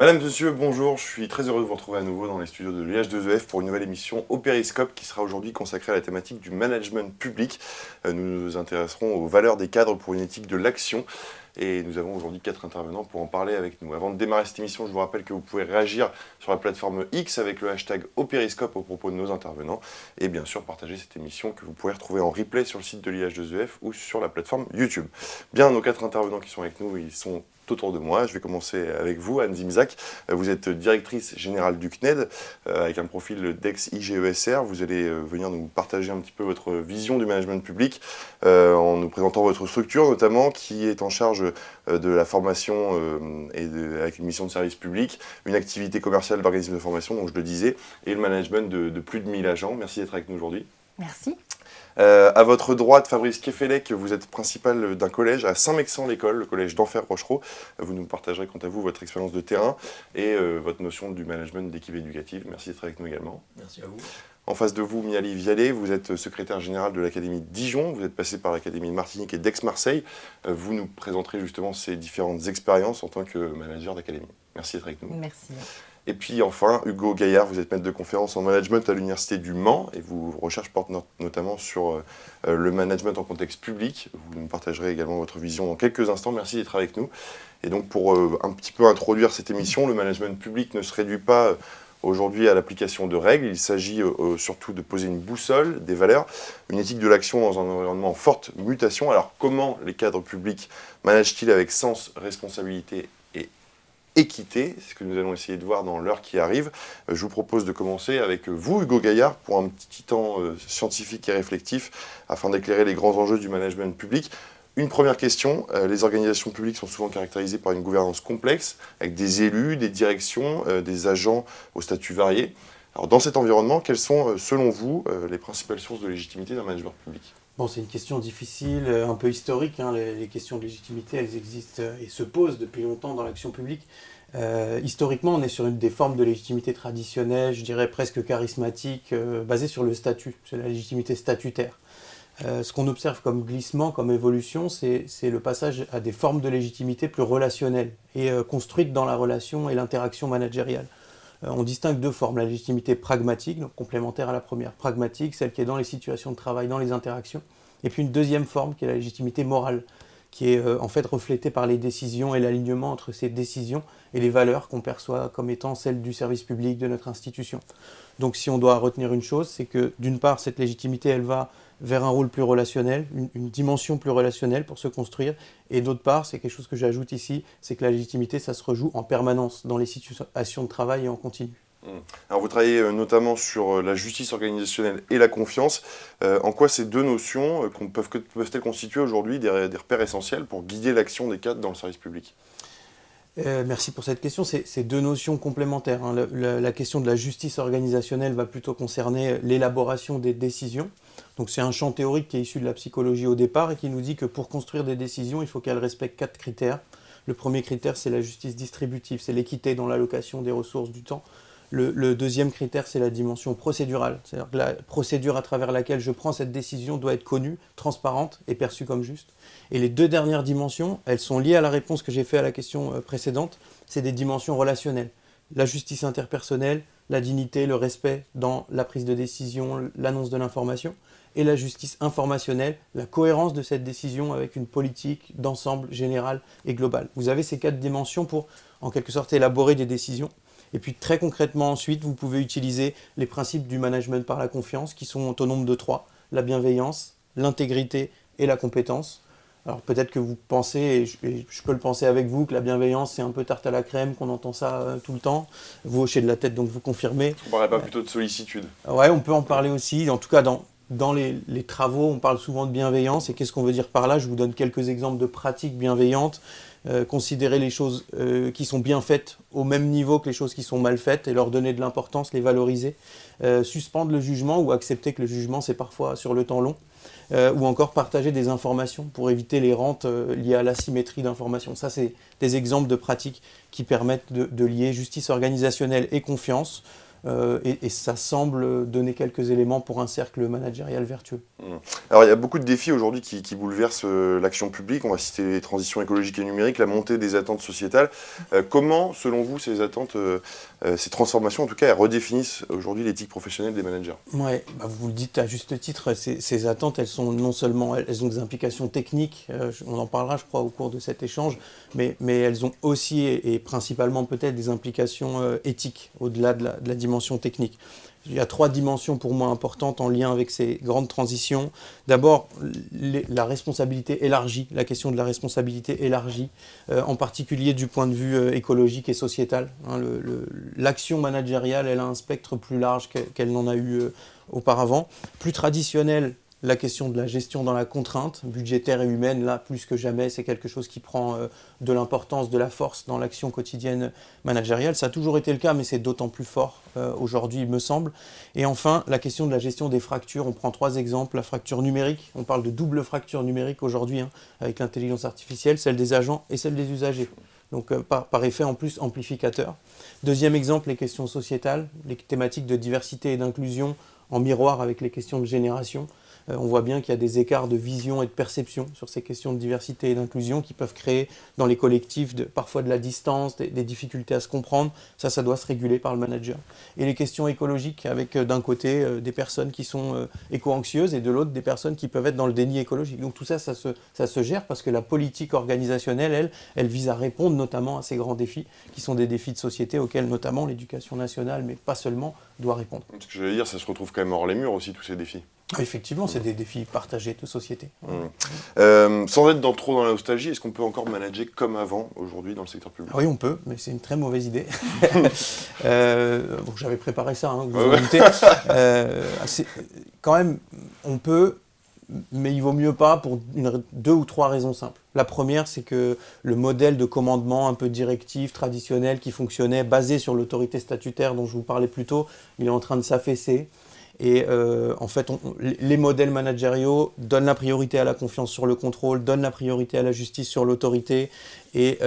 Madame, monsieur, bonjour, je suis très heureux de vous retrouver à nouveau dans les studios de l'IH2EF pour une nouvelle émission au Périscope qui sera aujourd'hui consacrée à la thématique du management public. Nous nous intéresserons aux valeurs des cadres pour une éthique de l'action et nous avons aujourd'hui 4 intervenants pour en parler avec nous. Avant de démarrer cette émission, je vous rappelle que vous pouvez réagir sur la plateforme X avec le hashtag au Périscope au propos de nos intervenants et bien sûr partager cette émission que vous pourrez retrouver en replay sur le site de l'IH2EF ou sur la plateforme YouTube. Bien, nos 4 intervenants qui sont avec nous, ils sont autour de moi. Je vais commencer avec vous, Anne Zimzak. Vous êtes directrice générale du CNED, avec un profil d'ex-IGESR. Vous allez venir nous partager un petit peu votre vision du management public, en nous présentant votre structure notamment, qui est en charge de la formation avec une mission de service public, une activité commerciale d'organisme de formation, donc je le disais, et le management de plus de 1000 agents. Merci d'être avec nous aujourd'hui. Merci. À votre droite, Fabrice Kefelec, vous êtes principal d'un collège à Saint-Mexan-l'École, le collège d'Enfer-Rochereau. Vous nous partagerez quant à vous votre expérience de terrain et votre notion du management d'équipe éducative. Merci d'être avec nous également. Merci à vous. En face de vous, Miali Vialet, vous êtes secrétaire général de l'Académie de Dijon, vous êtes passé par l'Académie de Martinique et d'Aix-Marseille. Vous nous présenterez justement ces différentes expériences en tant que manager d'académie. Merci d'être avec nous. Merci. Et puis enfin, Hugo Gaillard, vous êtes maître de conférence en management à l'Université du Mans et vos recherches portent notamment sur le management en contexte public. Vous nous partagerez également votre vision dans quelques instants. Merci d'être avec nous. Et donc pour un petit peu introduire cette émission, le management public ne se réduit pas aujourd'hui à l'application de règles. Il s'agit surtout de poser une boussole, des valeurs, une éthique de l'action dans un environnement en forte mutation. Alors comment les cadres publics managent-ils avec sens, responsabilité et équité, c'est ce que nous allons essayer de voir dans l'heure qui arrive. Je vous propose de commencer avec vous, Hugo Gaillard, pour un petit temps scientifique et réflectif, afin d'éclairer les grands enjeux du management public. Une première question, les organisations publiques sont souvent caractérisées par une gouvernance complexe, avec des élus, des directions, des agents au statut varié. Alors dans cet environnement, quelles sont, selon vous, les principales sources de légitimité d'un management public ? Bon, c'est une question difficile, un peu historique. Les questions de légitimité, elles existent et se posent depuis longtemps dans l'action publique. Historiquement, on est sur une des formes de légitimité traditionnelle, je dirais presque charismatique, basée sur le statut, c'est la légitimité statutaire. Ce qu'on observe comme glissement, comme évolution, c'est le passage à des formes de légitimité plus relationnelles et construites dans la relation et l'interaction managériale. On distingue deux formes, la légitimité pragmatique, donc complémentaire à la première, pragmatique, celle qui est dans les situations de travail, dans les interactions, et puis une deuxième forme qui est la légitimité morale, qui est en fait reflétée par les décisions et l'alignement entre ces décisions et les valeurs qu'on perçoit comme étant celles du service public, de notre institution. Donc si on doit retenir une chose, c'est que d'une part, cette légitimité, elle va vers un rôle plus relationnel, une dimension plus relationnelle pour se construire, et d'autre part, c'est quelque chose que j'ajoute ici, c'est que la légitimité, ça se rejoue en permanence dans les situations de travail et en continu. Alors vous travaillez notamment sur la justice organisationnelle et la confiance. En quoi ces deux notions peuvent-elles constituer aujourd'hui des repères essentiels pour guider l'action des cadres dans le service public ? Merci pour cette question. C'est deux notions complémentaires. La question de la justice organisationnelle va plutôt concerner l'élaboration des décisions. Donc c'est un champ théorique qui est issu de la psychologie au départ et qui nous dit que pour construire des décisions, il faut qu'elles respectent 4 critères. Le premier critère, c'est la justice distributive, c'est l'équité dans l'allocation des ressources du temps. Le deuxième critère, c'est la dimension procédurale. C'est-à-dire que la procédure à travers laquelle je prends cette décision doit être connue, transparente et perçue comme juste. Et les deux dernières dimensions, elles sont liées à la réponse que j'ai faite à la question précédente. C'est des dimensions relationnelles. La justice interpersonnelle, la dignité, le respect dans la prise de décision, l'annonce de l'information. Et la justice informationnelle, la cohérence de cette décision avec une politique d'ensemble générale et globale. Vous avez ces 4 dimensions pour, en quelque sorte, élaborer des décisions. Et puis très concrètement ensuite, vous pouvez utiliser les principes du management par la confiance qui sont au nombre de 3, la bienveillance, l'intégrité et la compétence. Alors peut-être que vous pensez, et je peux le penser avec vous, que la bienveillance c'est un peu tarte à la crème, qu'on entend ça tout le temps. Vous hochez de la tête donc vous confirmez. On ne parlerait pas plutôt de sollicitude ? Ouais, on peut en parler aussi, en tout cas dans les travaux, on parle souvent de bienveillance. Et qu'est-ce qu'on veut dire par là ? Je vous donne quelques exemples de pratiques bienveillantes. Considérer les choses qui sont bien faites au même niveau que les choses qui sont mal faites et leur donner de l'importance, les valoriser. Suspendre le jugement ou accepter que le jugement, c'est parfois sur le temps long. Ou encore partager des informations pour éviter les rentes liées à l'asymétrie d'informations. Ça, c'est des exemples de pratiques qui permettent de lier justice organisationnelle et confiance et ça semble donner quelques éléments pour un cercle managérial vertueux. Alors il y a beaucoup de défis aujourd'hui qui bouleversent l'action publique. On va citer les transitions écologiques et numériques, la montée des attentes sociétales. Comment, selon vous, ces attentes, ces transformations, en tout cas, elles redéfinissent aujourd'hui l'éthique professionnelle des managers? Ouais, vous le dites à juste titre, ces attentes, elles sont non seulement, elles ont des implications techniques, on en parlera, je crois, au cours de cet échange, mais elles ont aussi et principalement peut-être des implications éthiques au-delà de la dimension technique. Il y a 3 dimensions pour moi importantes en lien avec ces grandes transitions. D'abord, la responsabilité élargie, la question de la responsabilité élargie, en particulier du point de vue écologique et sociétal. L'action managériale, elle a un spectre plus large qu'elle n'en a eu auparavant. Plus traditionnelle, la question de la gestion dans la contrainte, budgétaire et humaine, là, plus que jamais, c'est quelque chose qui prend de l'importance, de la force dans l'action quotidienne managériale. Ça a toujours été le cas, mais c'est d'autant plus fort aujourd'hui, il me semble. Et enfin, la question de la gestion des fractures. On prend 3 exemples. La fracture numérique, on parle de double fracture numérique aujourd'hui, avec l'intelligence artificielle, celle des agents et celle des usagers. Donc par effet en plus amplificateur. Deuxième exemple, les questions sociétales, les thématiques de diversité et d'inclusion en miroir avec les questions de génération. On voit bien qu'il y a des écarts de vision et de perception sur ces questions de diversité et d'inclusion qui peuvent créer dans les collectifs parfois de la distance, des difficultés à se comprendre. Ça doit se réguler par le manager. Et les questions écologiques avec d'un côté des personnes qui sont éco-anxieuses et de l'autre des personnes qui peuvent être dans le déni écologique. Donc tout ça se gère parce que la politique organisationnelle, elle vise à répondre notamment à ces grands défis qui sont des défis de société auxquels notamment l'éducation nationale, mais pas seulement, doit répondre. Ce que j'allais dire, ça se retrouve quand même hors les murs aussi, tous ces défis. Effectivement, c'est des défis partagés de société. Sans être trop dans la nostalgie, est-ce qu'on peut encore manager comme avant aujourd'hui dans le secteur public? Oui, on peut, mais c'est une très mauvaise idée. Bon, j'avais préparé ça, vous en doutez. Quand même, on peut, mais il vaut mieux pas pour 2 ou 3 raisons simples. La première, c'est que le modèle de commandement un peu directif, traditionnel, qui fonctionnait, basé sur l'autorité statutaire dont je vous parlais plus tôt, il est en train de s'affaisser. Et en fait, les modèles managériaux donnent la priorité à la confiance sur le contrôle, donnent la priorité à la justice sur l'autorité. Et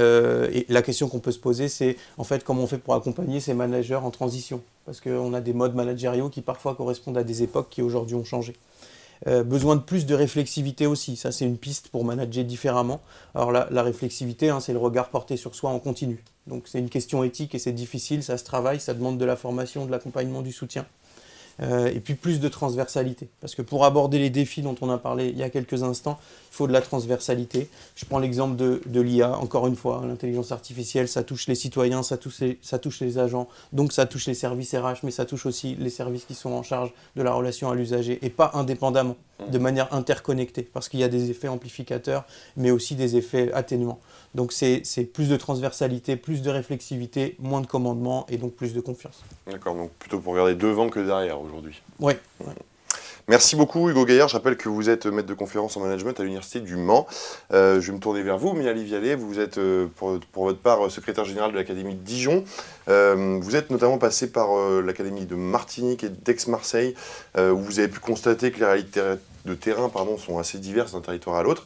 la question qu'on peut se poser, c'est en fait comment on fait pour accompagner ces managers en transition. Parce qu'on a des modes managériaux qui parfois correspondent à des époques qui aujourd'hui ont changé. Besoin de plus de réflexivité aussi, ça c'est une piste pour manager différemment. Alors la réflexivité, c'est le regard porté sur soi en continu. Donc c'est une question éthique et c'est difficile, ça se travaille, ça demande de la formation, de l'accompagnement, du soutien. Et puis plus de transversalité. Parce que pour aborder les défis dont on a parlé il y a quelques instants, il faut de la transversalité. Je prends l'exemple de l'IA, encore une fois, l'intelligence artificielle, ça touche les citoyens, ça touche les agents, donc ça touche les services RH, mais ça touche aussi les services qui sont en charge de la relation à l'usager, et pas indépendamment, de manière interconnectée, parce qu'il y a des effets amplificateurs, mais aussi des effets atténuants. Donc c'est plus de transversalité, plus de réflexivité, moins de commandement, et donc plus de confiance. D'accord, donc plutôt pour regarder devant que derrière aujourd'hui. Oui. Merci beaucoup Hugo Gaillard, je rappelle que vous êtes maître de conférence en management à l'Université du Mans. Je vais me tourner vers vous, Mia-Lise Vialet, vous êtes pour votre part secrétaire général de l'Académie de Dijon. Vous êtes notamment passé par l'Académie de Martinique et d'Aix-Marseille, où vous avez pu constater que les réalités de terrain sont assez diverses d'un territoire à l'autre.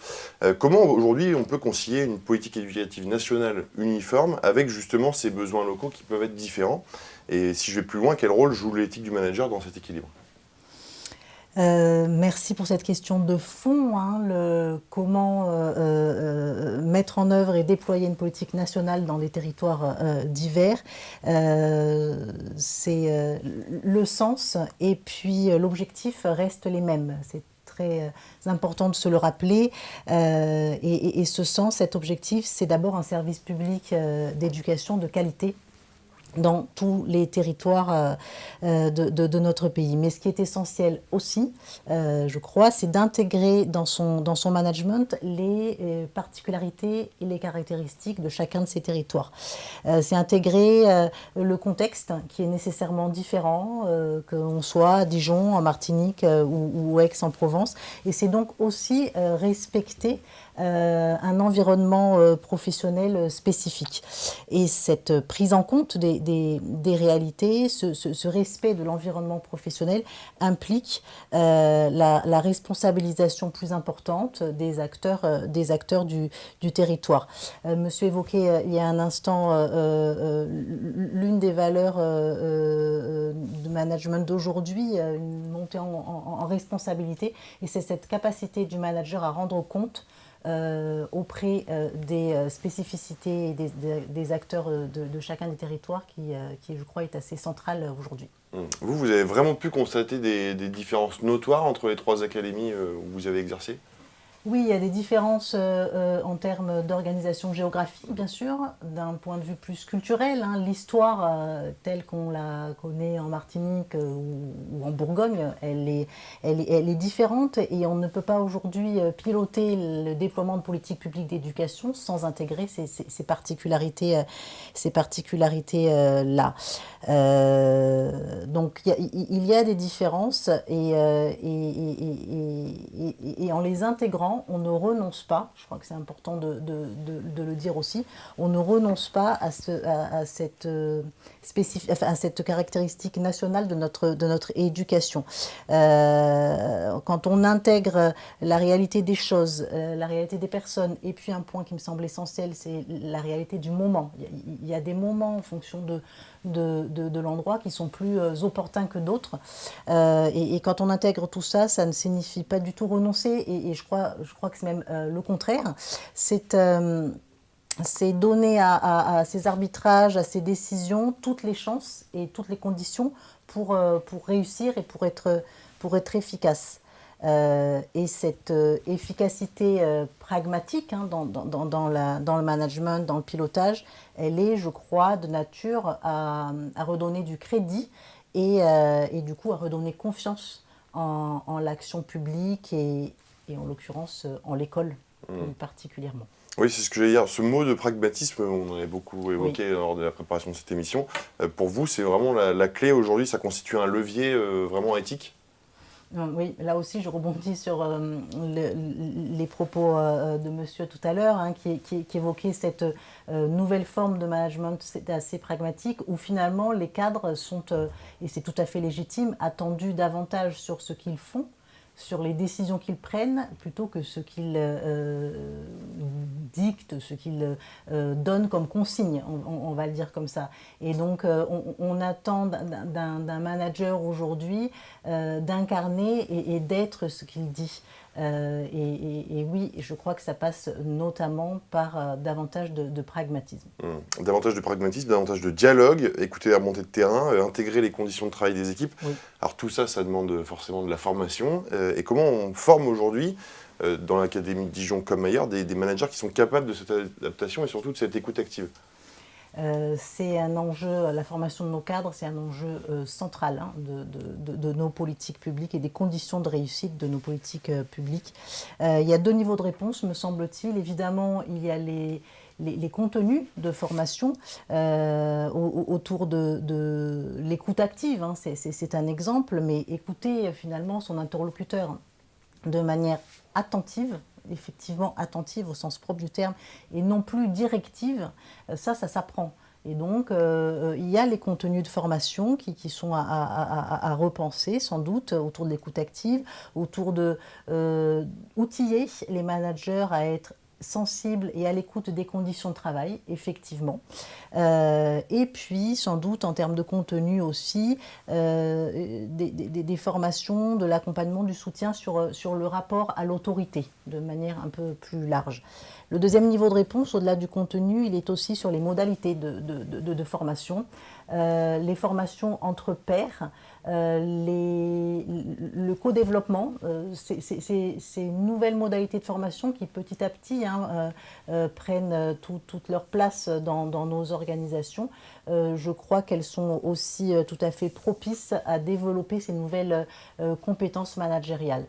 Comment aujourd'hui on peut concilier une politique éducative nationale uniforme avec justement ces besoins locaux qui peuvent être différents? Et si je vais plus loin, quel rôle joue l'éthique du manager dans cet équilibre? Merci pour cette question de fond, comment mettre en œuvre et déployer une politique nationale dans des territoires divers. C'est le sens et puis l'objectif restent les mêmes. C'est très important de se le rappeler. Et ce sens, cet objectif, c'est d'abord un service public d'éducation de qualité dans tous les territoires de notre pays. Mais ce qui est essentiel aussi, je crois, c'est d'intégrer dans son management les particularités et les caractéristiques de chacun de ces territoires. C'est intégrer le contexte qui est nécessairement différent, qu'on soit à Dijon, en Martinique ou Aix-en-Provence. Et c'est donc aussi respecter un environnement professionnel spécifique. Et cette prise en compte des des réalités. Ce respect de l'environnement professionnel implique la responsabilisation plus importante des acteurs du territoire. Monsieur évoquait il y a un instant l'une des valeurs de management d'aujourd'hui, une montée en responsabilité, et c'est cette capacité du manager à rendre compte auprès des spécificités et des acteurs de chacun des territoires qui, je crois, est assez centrale aujourd'hui. Vous avez vraiment pu constater des différences notoires entre les 3 académies où vous avez exercé ? Oui, il y a des différences en termes d'organisation géographique, bien sûr, d'un point de vue plus culturel. L'histoire telle qu'on la connaît en Martinique ou en Bourgogne, elle est différente, et on ne peut pas aujourd'hui piloter le déploiement de politiques publiques d'éducation sans intégrer ces particularités, là. Donc il y a des différences, et en les intégrant, on ne renonce pas, je crois que c'est important de le dire aussi, on ne renonce pas à cette caractéristique nationale de notre éducation. Quand on intègre la réalité des choses, la réalité des personnes, et puis un point qui me semble essentiel, c'est la réalité du moment. Il y a des moments en fonction de l'endroit qui sont plus opportuns que d'autres. Et quand on intègre tout ça, ça ne signifie pas du tout renoncer, et je crois que c'est même le contraire. C'est donner à ces arbitrages, à ces décisions, toutes les chances et toutes les conditions pour réussir et pour être efficace. Et cette efficacité pragmatique dans le management, dans le pilotage, elle est, je crois, de nature à redonner du crédit et du coup à redonner confiance en l'action publique et en l'occurrence en l'école plus particulièrement. Oui, c'est ce que j'allais dire. Ce mot de pragmatisme, on en a beaucoup évoqué lors de la préparation de cette émission. Pour vous, c'est vraiment la clé aujourd'hui, ça constitue un levier vraiment éthique ? Oui, là aussi je rebondis sur les propos de monsieur tout à l'heure, qui évoquait cette nouvelle forme de management assez pragmatique, où finalement les cadres sont, et c'est tout à fait légitime, attendus davantage sur ce qu'ils font, sur les décisions qu'ils prennent, plutôt que ce qu'ils dictent, ce qu'ils donnent comme consigne, on va le dire comme ça. Et donc on attend d'un manager aujourd'hui d'incarner et d'être ce qu'il dit. Et oui, je crois que ça passe notamment par davantage de pragmatisme. Davantage de pragmatisme, davantage de dialogue, écouter la remontée de terrain, intégrer les conditions de travail des équipes. Oui. Alors tout ça, ça demande forcément de la formation. Et comment on forme aujourd'hui, dans l'Académie de Dijon comme ailleurs, des managers qui sont capables de cette adaptation et surtout de cette écoute active ? C'est un enjeu, la formation de nos cadres, c'est un enjeu central de nos politiques publiques et des conditions de réussite de nos politiques publiques. Il y a 2 niveaux de réponse, me semble-t-il. Évidemment, il y a les contenus de formation autour de l'écoute active. C'est un exemple, mais écouter finalement son interlocuteur de manière attentive, effectivement attentive au sens propre du terme, et non plus directive, ça s'apprend. Et donc, il y a les contenus de formation qui sont à repenser, sans doute, autour de l'écoute active, autour de outiller les managers à être sensibles et à l'écoute des conditions de travail, effectivement. Et puis, sans doute, en termes de contenu aussi, des formations, de l'accompagnement, du soutien sur le rapport à l'autorité, de manière un peu plus large. Le deuxième niveau de réponse, au-delà du contenu, il est aussi sur les modalités de formation. Les formations entre pairs, le co-développement, c'est une nouvelle modalité de formation qui petit à petit prennent toute leur place dans nos organisations. Je crois qu'elles sont aussi tout à fait propices à développer ces nouvelles compétences managériales.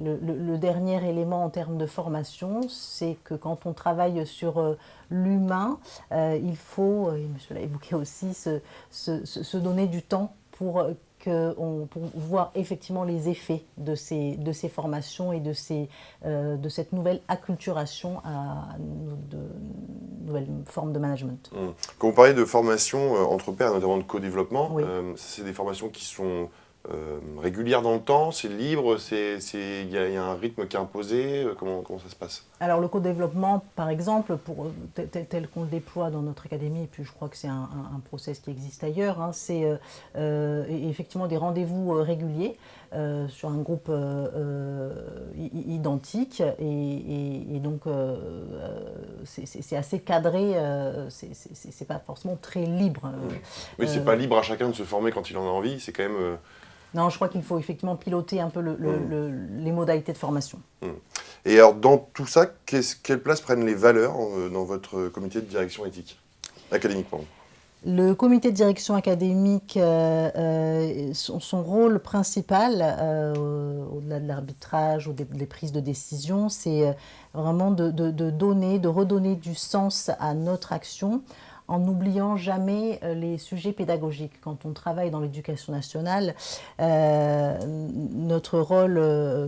Le dernier élément en termes de formation, c'est que quand on travaille sur l'humain, il faut, et monsieur l'a évoqué aussi, se donner du temps pour voir effectivement les effets de ces formations et de cette nouvelle acculturation à nouvelle forme de management. Quand vous parlez de formation entre pairs, notamment de co-développement, Oui. c'est des formations qui sont régulières dans le temps, c'est libre, il y a un rythme qui est imposé, comment ça se passe? Alors le co-développement, par exemple, tel qu'on le déploie dans notre académie, et puis je crois que c'est un process qui existe ailleurs, hein, c'est effectivement des rendez-vous réguliers sur un groupe identique, et donc c'est assez cadré, c'est pas forcément très libre. Oui, c'est pas libre à chacun de se former quand il en a envie, c'est quand même... Non, je crois qu'il faut effectivement piloter un peu les modalités de formation. Et alors, dans tout ça, quelle place prennent les valeurs dans votre comité de direction académique, pardon? Le comité de direction académique, son rôle principal, au-delà de l'arbitrage ou des prises de décision, c'est vraiment de redonner du sens à notre action, en n'oubliant jamais les sujets pédagogiques. Quand on travaille dans l'éducation nationale, notre rôle,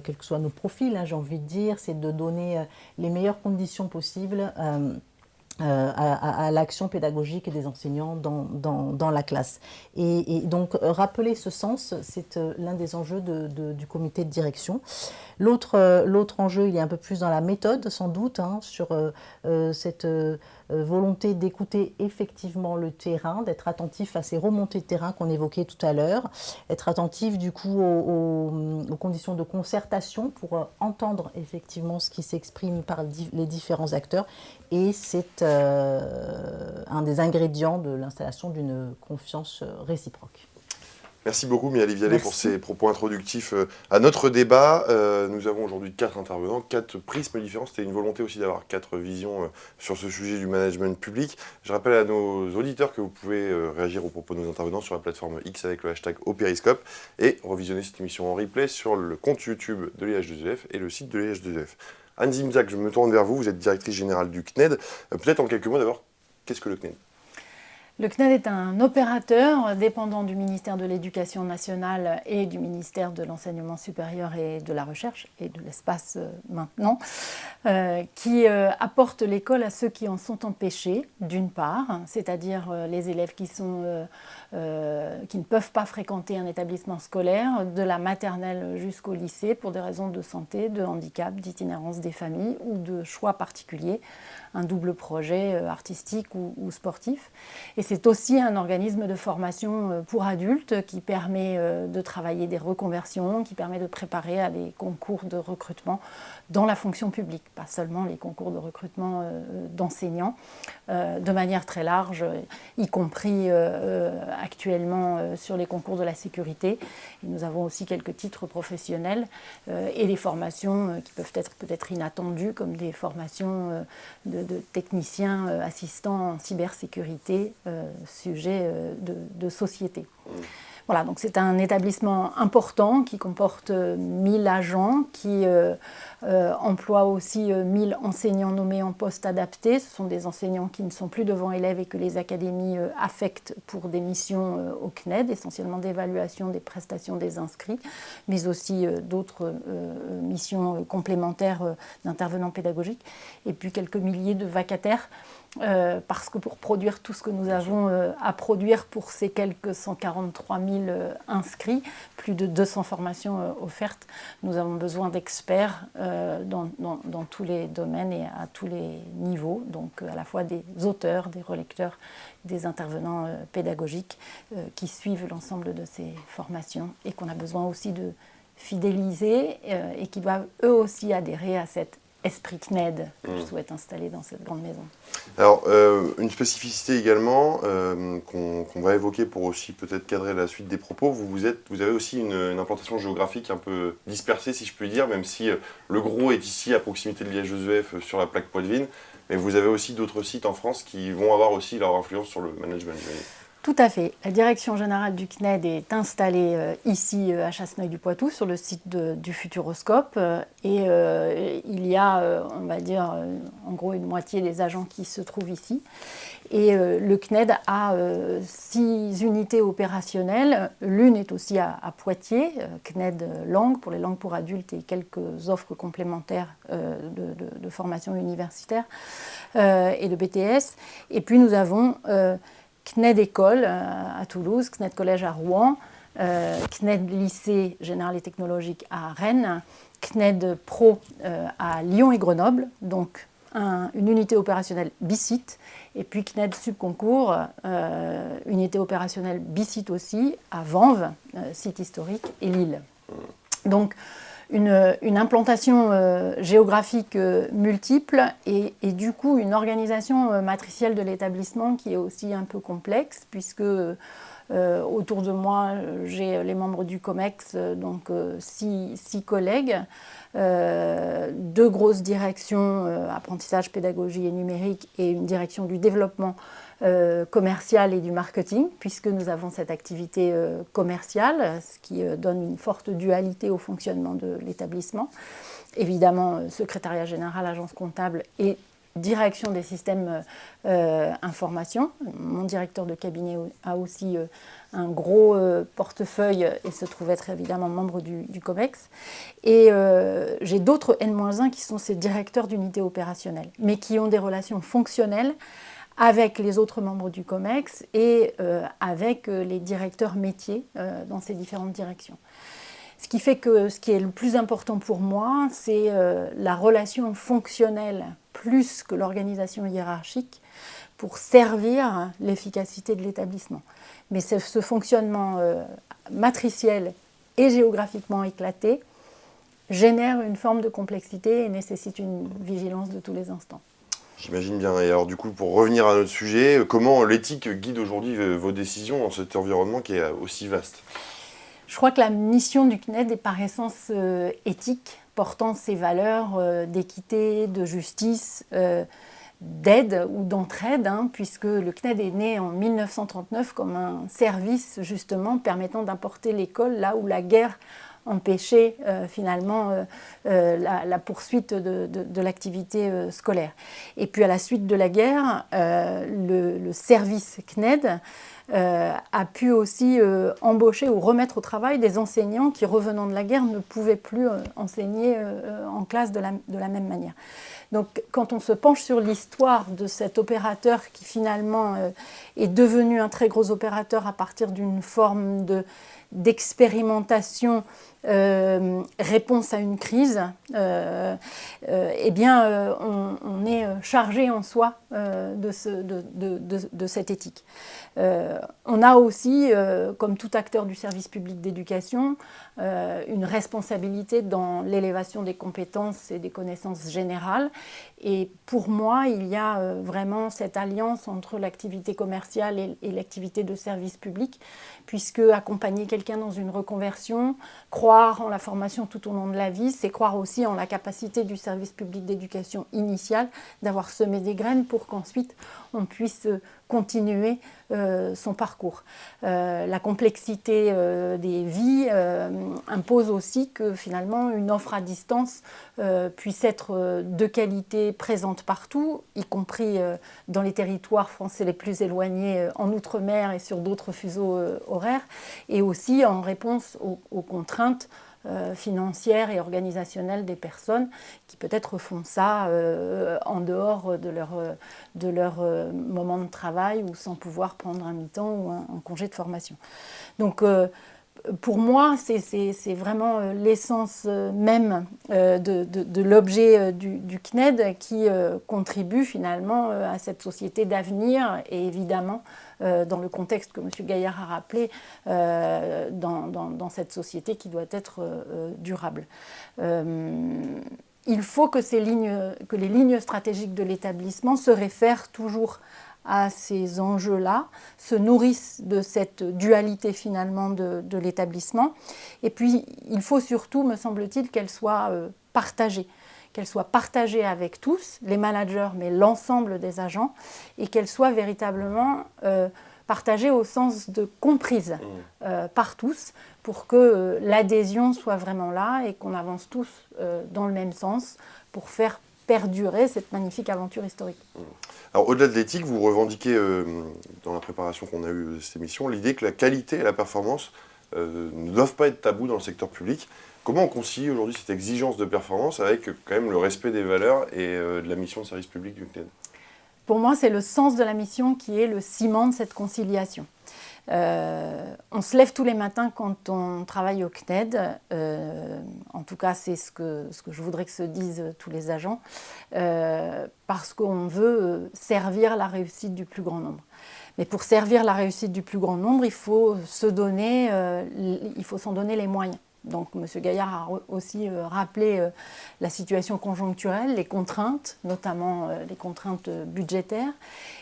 quels que soient nos profils, hein, j'ai envie de dire, c'est de donner les meilleures conditions possibles à l'action pédagogique des enseignants dans la classe. Et donc, rappeler ce sens, c'est l'un des enjeux du comité de direction. L'autre enjeu, il est un peu plus dans la méthode, sans doute, hein, sur cette volonté d'écouter effectivement le terrain, d'être attentif à ces remontées de terrain qu'on évoquait tout à l'heure, être attentif du coup aux conditions de concertation pour entendre effectivement ce qui s'exprime par les différents acteurs, et c'est un des ingrédients de l'installation d'une confiance réciproque. Merci beaucoup Miali Vialet pour ces propos introductifs à notre débat. Nous avons aujourd'hui 4 intervenants, 4 prismes différents. C'était une volonté aussi d'avoir 4 visions sur ce sujet du management public. Je rappelle à nos auditeurs que vous pouvez réagir aux propos de nos intervenants sur la plateforme X avec le hashtag #Périscope et revisionner cette émission en replay sur le compte YouTube de l'IH2EF et le site de l'IH2EF. Anne Zimzak, je me tourne vers vous. Vous êtes directrice générale du CNED. Peut-être en quelques mots d'abord, qu'est-ce que le CNED ? Le CNED est un opérateur dépendant du ministère de l'Éducation nationale et du ministère de l'Enseignement supérieur et de la Recherche, et de l'espace maintenant, qui apporte l'école à ceux qui en sont empêchés, d'une part, c'est-à-dire les élèves qui ne peuvent pas fréquenter un établissement scolaire, de la maternelle jusqu'au lycée, pour des raisons de santé, de handicap, d'itinérance des familles ou de choix particuliers, un double projet artistique ou sportif. Et c'est aussi un organisme de formation pour adultes qui permet de travailler des reconversions, qui permet de préparer à des concours de recrutement dans la fonction publique, pas seulement les concours de recrutement d'enseignants, de manière très large, y compris actuellement sur les concours de la sécurité. Et nous avons aussi quelques titres professionnels et des formations qui peuvent être peut-être inattendues, comme des formations de techniciens assistants en cybersécurité, sujet de société. Voilà, donc c'est un établissement important qui comporte 1000 agents, qui emploie aussi 1000 enseignants nommés en poste adapté. Ce sont des enseignants qui ne sont plus devant élèves et que les académies affectent pour des missions au CNED, essentiellement d'évaluation des prestations des inscrits, mais aussi d'autres missions complémentaires d'intervenants pédagogiques. Et puis quelques milliers de vacataires, parce que pour produire tout ce que nous avons à produire pour ces quelques 143 000 inscrits, plus de 200 formations offertes, nous avons besoin d'experts dans tous les domaines et à tous les niveaux, donc à la fois des auteurs, des relecteurs, des intervenants pédagogiques qui suivent l'ensemble de ces formations et qu'on a besoin aussi de fidéliser et qui doivent eux aussi adhérer à cet esprit CNED que je souhaite installer dans cette grande maison. Alors, une spécificité également qu'on va évoquer pour aussi peut-être cadrer la suite des propos, vous avez aussi une implantation géographique un peu dispersée, si je puis dire, même si le gros est ici à proximité de l'IH2EF sur la plaque Poitevine, mais vous avez aussi d'autres sites en France qui vont avoir aussi leur influence sur le management. Tout à fait. La direction générale du CNED est installée ici à Chasseneuil-du-Poitou sur le site du Futuroscope et il y a, on va dire, en gros une moitié des agents qui se trouvent ici. Et le CNED a 6 unités opérationnelles. L'une est aussi à Poitiers, CNED Langue pour les langues pour adultes et quelques offres complémentaires de formation universitaire et de BTS. Et puis nous avons CNED École à Toulouse, CNED Collège à Rouen, CNED Lycée Général et Technologique à Rennes, CNED Pro à Lyon et Grenoble, donc une unité opérationnelle BICIT, et puis CNED Subconcours, unité opérationnelle BICIT aussi, à Vanves, site historique, et Lille. Donc une implantation géographique multiple et du coup une organisation matricielle de l'établissement qui est aussi un peu complexe puisque autour de moi j'ai les membres du COMEX, donc 6 collègues, 2 grosses directions, apprentissage, pédagogie et numérique et une direction du développement commercial et du marketing, puisque nous avons cette activité commerciale, ce qui donne une forte dualité au fonctionnement de l'établissement. Évidemment, secrétariat général, agence comptable et direction des systèmes information. Mon directeur de cabinet a aussi un gros portefeuille et se trouve être évidemment membre du COMEX. Et j'ai d'autres N-1 qui sont ces directeurs d'unités opérationnelles, mais qui ont des relations fonctionnelles avec les autres membres du COMEX et avec les directeurs métiers dans ces différentes directions. Ce qui fait que ce qui est le plus important pour moi, c'est la relation fonctionnelle plus que l'organisation hiérarchique pour servir l'efficacité de l'établissement. Mais ce fonctionnement matriciel et géographiquement éclaté génère une forme de complexité et nécessite une vigilance de tous les instants. J'imagine bien. Et alors du coup, pour revenir à notre sujet, comment l'éthique guide aujourd'hui vos décisions dans cet environnement qui est aussi vaste ? Je crois que la mission du CNED est par essence éthique, portant ses valeurs d'équité, de justice, d'aide ou d'entraide, puisque le CNED est né en 1939 comme un service justement permettant d'apporter l'école là où la guerre empêchait finalement la poursuite de l'activité scolaire. Et puis à la suite de la guerre, le service CNED a pu aussi embaucher ou remettre au travail des enseignants qui, revenant de la guerre, ne pouvaient plus enseigner en classe de la même manière. Donc quand on se penche sur l'histoire de cet opérateur qui finalement est devenu un très gros opérateur à partir d'une forme d'expérimentation réponse à une crise, eh bien, on est chargé en soi de cette éthique. On a aussi, comme tout acteur du service public d'éducation, une responsabilité dans l'élévation des compétences et des connaissances générales. Et pour moi, il y a vraiment cette alliance entre l'activité commerciale et l'activité de service public, puisque accompagner quelqu'un dans une reconversion, croire en la formation tout au long de la vie, c'est croire aussi en la capacité du service public d'éducation initial d'avoir semé des graines pour qu'ensuite on puisse continuer son parcours. La complexité des vies impose aussi que finalement une offre à distance puisse être de qualité présente partout, y compris dans les territoires français les plus éloignés, en Outre-mer et sur d'autres fuseaux horaires, et aussi en réponse aux contraintes financières et organisationnelles des personnes qui peut-être font ça en dehors de leur moment de travail ou sans pouvoir prendre un mi-temps ou un congé de formation. Donc pour moi, c'est vraiment l'essence même de l'objet du CNED qui contribue finalement à cette société d'avenir et évidemment dans le contexte que M. Gaillard a rappelé, dans cette société qui doit être durable. Il faut que les lignes stratégiques de l'établissement se réfèrent toujours à ces enjeux-là, se nourrissent de cette dualité finalement de l'établissement. Et puis, il faut surtout, me semble-t-il, qu'elle soit partagée avec tous, les managers, mais l'ensemble des agents, et qu'elle soit véritablement partagée au sens de comprise par tous, pour que l'adhésion soit vraiment là et qu'on avance tous dans le même sens pour faire perdurer cette magnifique aventure historique. Alors au-delà de l'éthique, vous revendiquez dans la préparation qu'on a eue de cette émission l'idée que la qualité et la performance ne doivent pas être tabous dans le secteur public. Comment on concilie aujourd'hui cette exigence de performance avec quand même le respect des valeurs et de la mission de service public du CNED? Pour moi, c'est le sens de la mission qui est le ciment de cette conciliation. On se lève tous les matins quand on travaille au CNED, en tout cas c'est ce que je voudrais que se disent tous les agents, parce qu'on veut servir la réussite du plus grand nombre. Mais pour servir la réussite du plus grand nombre, il faut s'en donner les moyens. Donc M. Gaillard a aussi rappelé la situation conjoncturelle, les contraintes, notamment les contraintes budgétaires.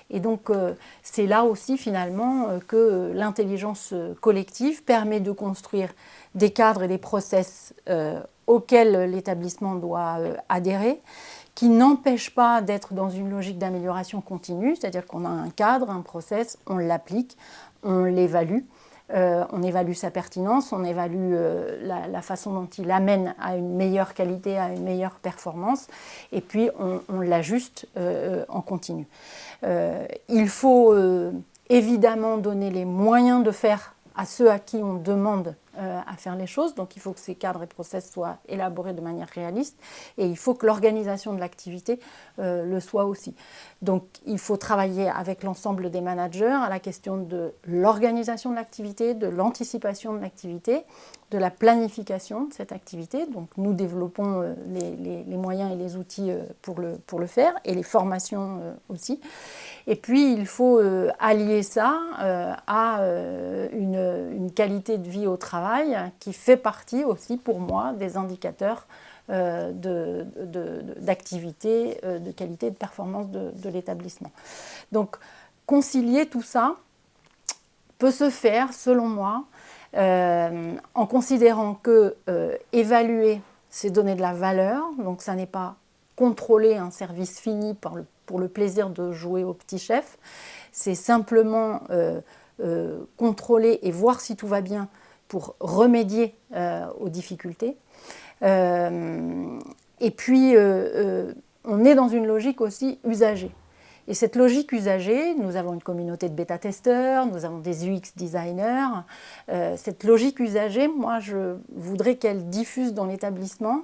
Et donc c'est là aussi finalement que l'intelligence collective permet de construire des cadres et des process auxquels l'établissement doit adhérer, qui n'empêchent pas d'être dans une logique d'amélioration continue, c'est-à-dire qu'on a un cadre, un process, on l'applique, on l'évalue. On évalue sa pertinence, on évalue la façon dont il amène à une meilleure qualité, à une meilleure performance, et puis on l'ajuste en continu. Il faut évidemment donner les moyens de faire à ceux à qui on demande à faire les choses, donc il faut que ces cadres et process soient élaborés de manière réaliste, et il faut que l'organisation de l'activité le soit aussi. Donc il faut travailler avec l'ensemble des managers à la question de l'organisation de l'activité, de l'anticipation de l'activité, de la planification de cette activité. Donc nous développons les moyens et les outils pour le faire, et les formations aussi. Et puis il faut allier ça à une qualité de vie au travail qui fait partie aussi pour moi des indicateurs d'activité, de qualité et de performance de l'établissement. Donc concilier tout ça peut se faire, selon moi, en considérant que évaluer, c'est donner de la valeur, donc ça n'est pas contrôler un service fini pour le plaisir de jouer au petit chef, c'est simplement contrôler et voir si tout va bien pour remédier aux difficultés. Et puis, on est dans une logique aussi usagée. Et cette logique usagée, nous avons une communauté de bêta-testeurs, nous avons des UX designers. Cette logique usagée, moi, je voudrais qu'elle diffuse dans l'établissement,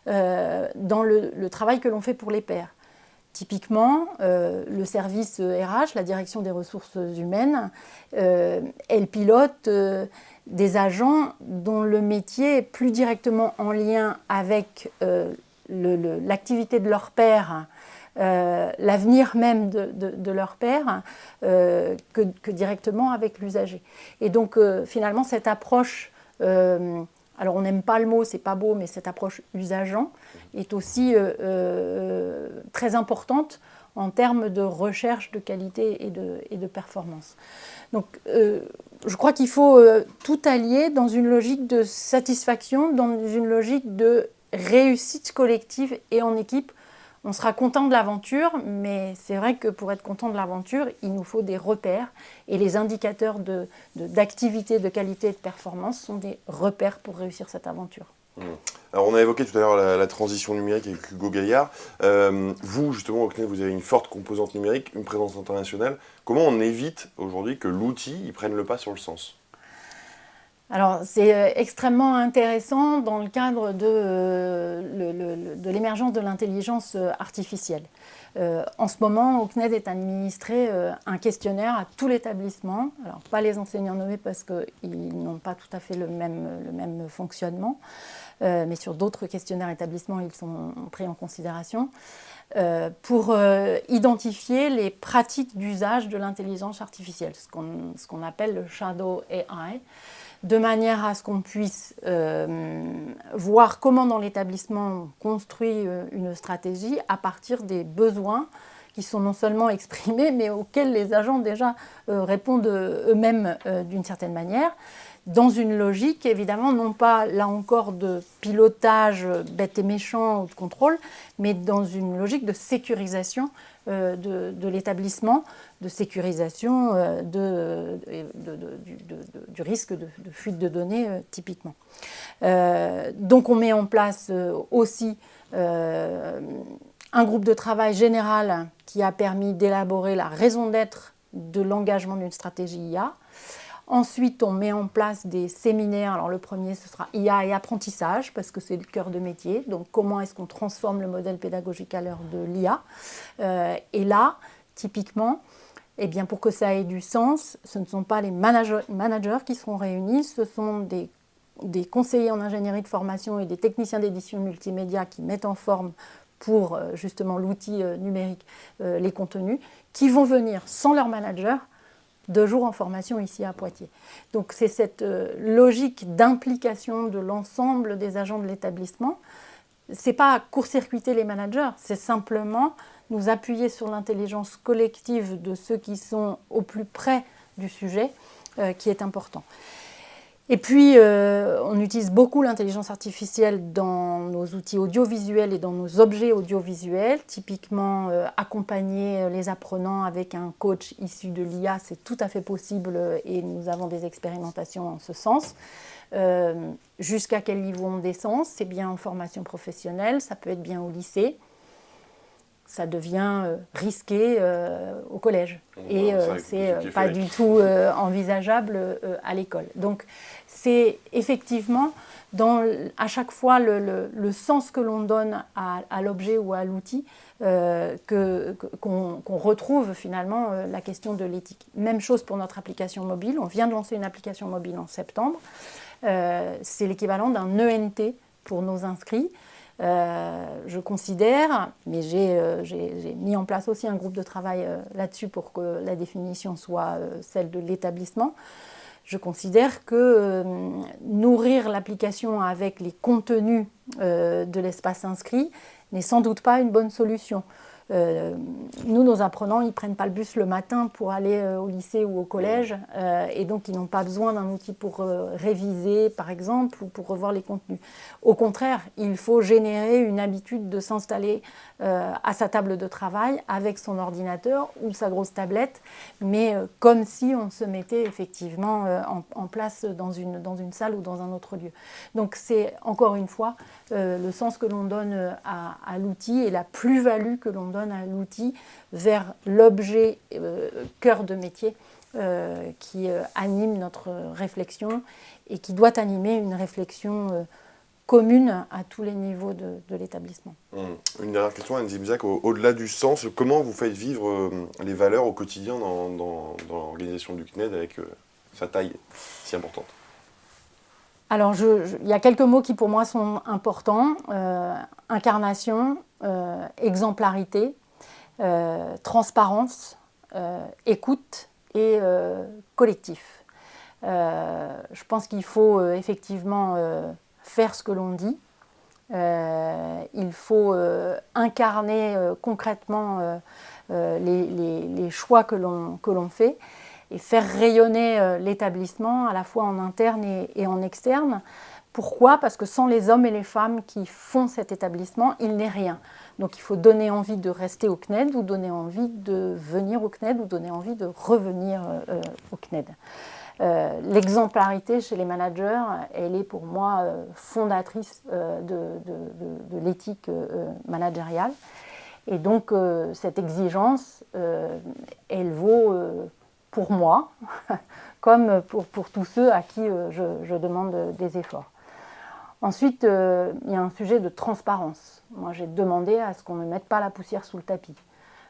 dans le travail que l'on fait pour les pairs. Typiquement, le service RH, la direction des ressources humaines, elle pilote des agents dont le métier est plus directement en lien avec l'activité de leur père, l'avenir même de leur père, que directement avec l'usager. Et donc finalement cette approche, alors on n'aime pas le mot, c'est pas beau, mais cette approche usageant est aussi très importante en termes de recherche de qualité et de performance. Donc je crois qu'il faut tout allier dans une logique de satisfaction, dans une logique de réussite collective et en équipe. On sera content de l'aventure, mais c'est vrai que pour être content de l'aventure, il nous faut des repères. Et les indicateurs d'activité, de qualité et de performance sont des repères pour réussir cette aventure. Alors on a évoqué tout à l'heure la transition numérique avec Hugo Gaillard. Vous, justement, au CNED, vous avez une forte composante numérique, une présence internationale. Comment on évite aujourd'hui que l'outil prenne le pas sur le sens ? Alors, c'est extrêmement intéressant dans le cadre de l'émergence de l'intelligence artificielle. En ce moment, au CNED est administré un questionnaire à tout l'établissement. Alors, pas les enseignants nommés parce qu'ils n'ont pas tout à fait le même fonctionnement, mais sur d'autres questionnaires établissements, ils sont pris en considération pour identifier les pratiques d'usage de l'intelligence artificielle, ce qu'on appelle le shadow AI, de manière à ce qu'on puisse voir comment dans l'établissement on construit une stratégie à partir des besoins qui sont non seulement exprimés, mais auxquels les agents déjà répondent eux-mêmes d'une certaine manière. dans une logique, évidemment, non pas, là encore, de pilotage bête et méchant ou de contrôle, mais dans une logique de sécurisation de l'établissement, de sécurisation du risque de fuite de données, typiquement. Donc on met en place aussi un groupe de travail général qui a permis d'élaborer la raison d'être de l'engagement d'une stratégie IA. Ensuite, on met en place des séminaires. Alors le premier, ce sera IA et apprentissage, parce que c'est le cœur de métier. Donc comment est-ce qu'on transforme le modèle pédagogique à l'heure de l'IA et là, typiquement, eh bien, pour que ça ait du sens, ce ne sont pas les managers qui seront réunis, ce sont des conseillers en ingénierie de formation et des techniciens d'édition multimédia qui mettent en forme pour justement l'outil numérique les contenus, qui vont venir sans leur manager 2 jours en formation ici à Poitiers. Donc c'est cette logique d'implication de l'ensemble des agents de l'établissement. Ce n'est pas court-circuiter les managers, c'est simplement nous appuyer sur l'intelligence collective de ceux qui sont au plus près du sujet qui est important. Et puis, on utilise beaucoup l'intelligence artificielle dans nos outils audiovisuels et dans nos objets audiovisuels. Typiquement, accompagner les apprenants avec un coach issu de l'IA, c'est tout à fait possible et nous avons des expérimentations en ce sens. Jusqu'à quel niveau on descend? C'est bien en formation professionnelle, ça peut être bien au lycée. Ça devient risqué au collège. Et c'est pas du tout envisageable à l'école. Donc, c'est effectivement, à chaque fois, le sens que l'on donne à l'objet ou à l'outil, qu'on retrouve finalement la question de l'éthique. Même chose pour notre application mobile. On vient de lancer une application mobile en septembre. C'est l'équivalent d'un ENT pour nos inscrits. Je considère, mais j'ai mis en place aussi un groupe de travail là-dessus pour que la définition soit celle de l'établissement. Je considère que nourrir l'application avec les contenus de l'espace inscrit n'est sans doute pas une bonne solution. Nous, nos apprenants, ils ne prennent pas le bus le matin pour aller au lycée ou au collège et donc ils n'ont pas besoin d'un outil pour réviser, par exemple, ou pour revoir les contenus. Au contraire, il faut générer une habitude de s'installer à sa table de travail avec son ordinateur ou sa grosse tablette, mais comme si on se mettait effectivement en place dans une salle ou dans un autre lieu. Donc c'est encore une fois le sens que l'on donne à l'outil et la plus-value que l'on donne à l'outil vers l'objet cœur de métier qui anime notre réflexion et qui doit animer une réflexion commune à tous les niveaux de l'établissement. Une dernière question, Anne Zibzak, au-delà du sens, comment vous faites vivre les valeurs au quotidien dans l'organisation du CNED avec sa taille si importante? Alors, il y a quelques mots qui pour moi sont importants. Incarnation, exemplarité, transparence, écoute et collectif. Je pense qu'il faut effectivement faire ce que l'on dit. Il faut incarner concrètement les choix que l'on fait et faire rayonner l'établissement à la fois en interne et en externe. Pourquoi? Parce que sans les hommes et les femmes qui font cet établissement, il n'est rien. Donc il faut donner envie de rester au CNED ou donner envie de venir au CNED ou donner envie de revenir au CNED. L'exemplarité chez les managers, elle est pour moi fondatrice de l'éthique managériale. Et donc cette exigence, elle vaut pour moi, comme pour tous ceux à qui je demande des efforts. Ensuite, il y a un sujet de transparence. Moi, j'ai demandé à ce qu'on ne mette pas la poussière sous le tapis.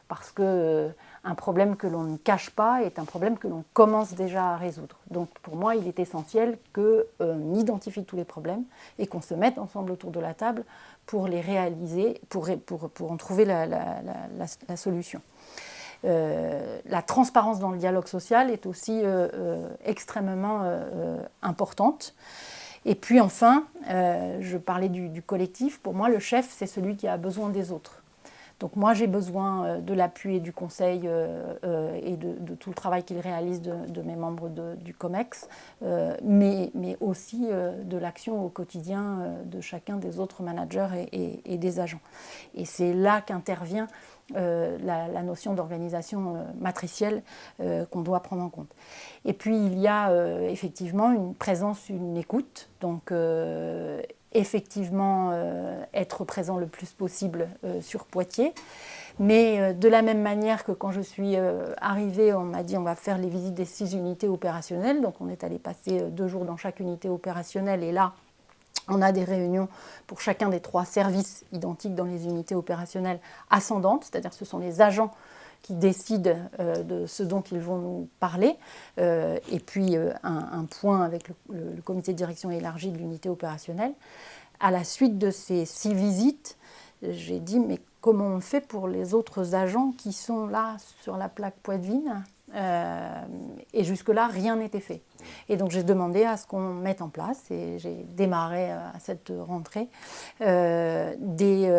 Parce qu'un problème que l'on ne cache pas est un problème que l'on commence déjà à résoudre. Donc pour moi, il est essentiel qu'on identifie tous les problèmes et qu'on se mette ensemble autour de la table pour les réaliser, pour en trouver la solution. La transparence dans le dialogue social est aussi extrêmement importante. Et puis enfin, je parlais du collectif. Pour moi, le chef, c'est celui qui a besoin des autres. Donc moi, j'ai besoin de l'appui et du conseil et de tout le travail qu'ils réalisent de mes membres du COMEX, mais aussi de l'action au quotidien de chacun des autres managers et des agents. Et c'est là qu'intervient la notion d'organisation matricielle qu'on doit prendre en compte. Et puis il y a effectivement une présence, une écoute, donc effectivement être présent le plus possible sur Poitiers, mais de la même manière que quand je suis arrivée, on m'a dit on va faire les visites des 6 unités opérationnelles, donc on est allé passer 2 jours dans chaque unité opérationnelle, et là on a des réunions pour chacun des 3 services identiques dans les unités opérationnelles ascendantes, c'est-à-dire ce sont les agents qui décident de ce dont ils vont nous parler, et puis un point avec le comité de direction élargi de l'unité opérationnelle. À la suite de ces 6 visites, j'ai dit mais comment on fait pour les autres agents qui sont là sur la plaque Poitevine, et jusque-là, rien n'était fait. Et donc j'ai demandé à ce qu'on mette en place, et j'ai démarré à cette rentrée, des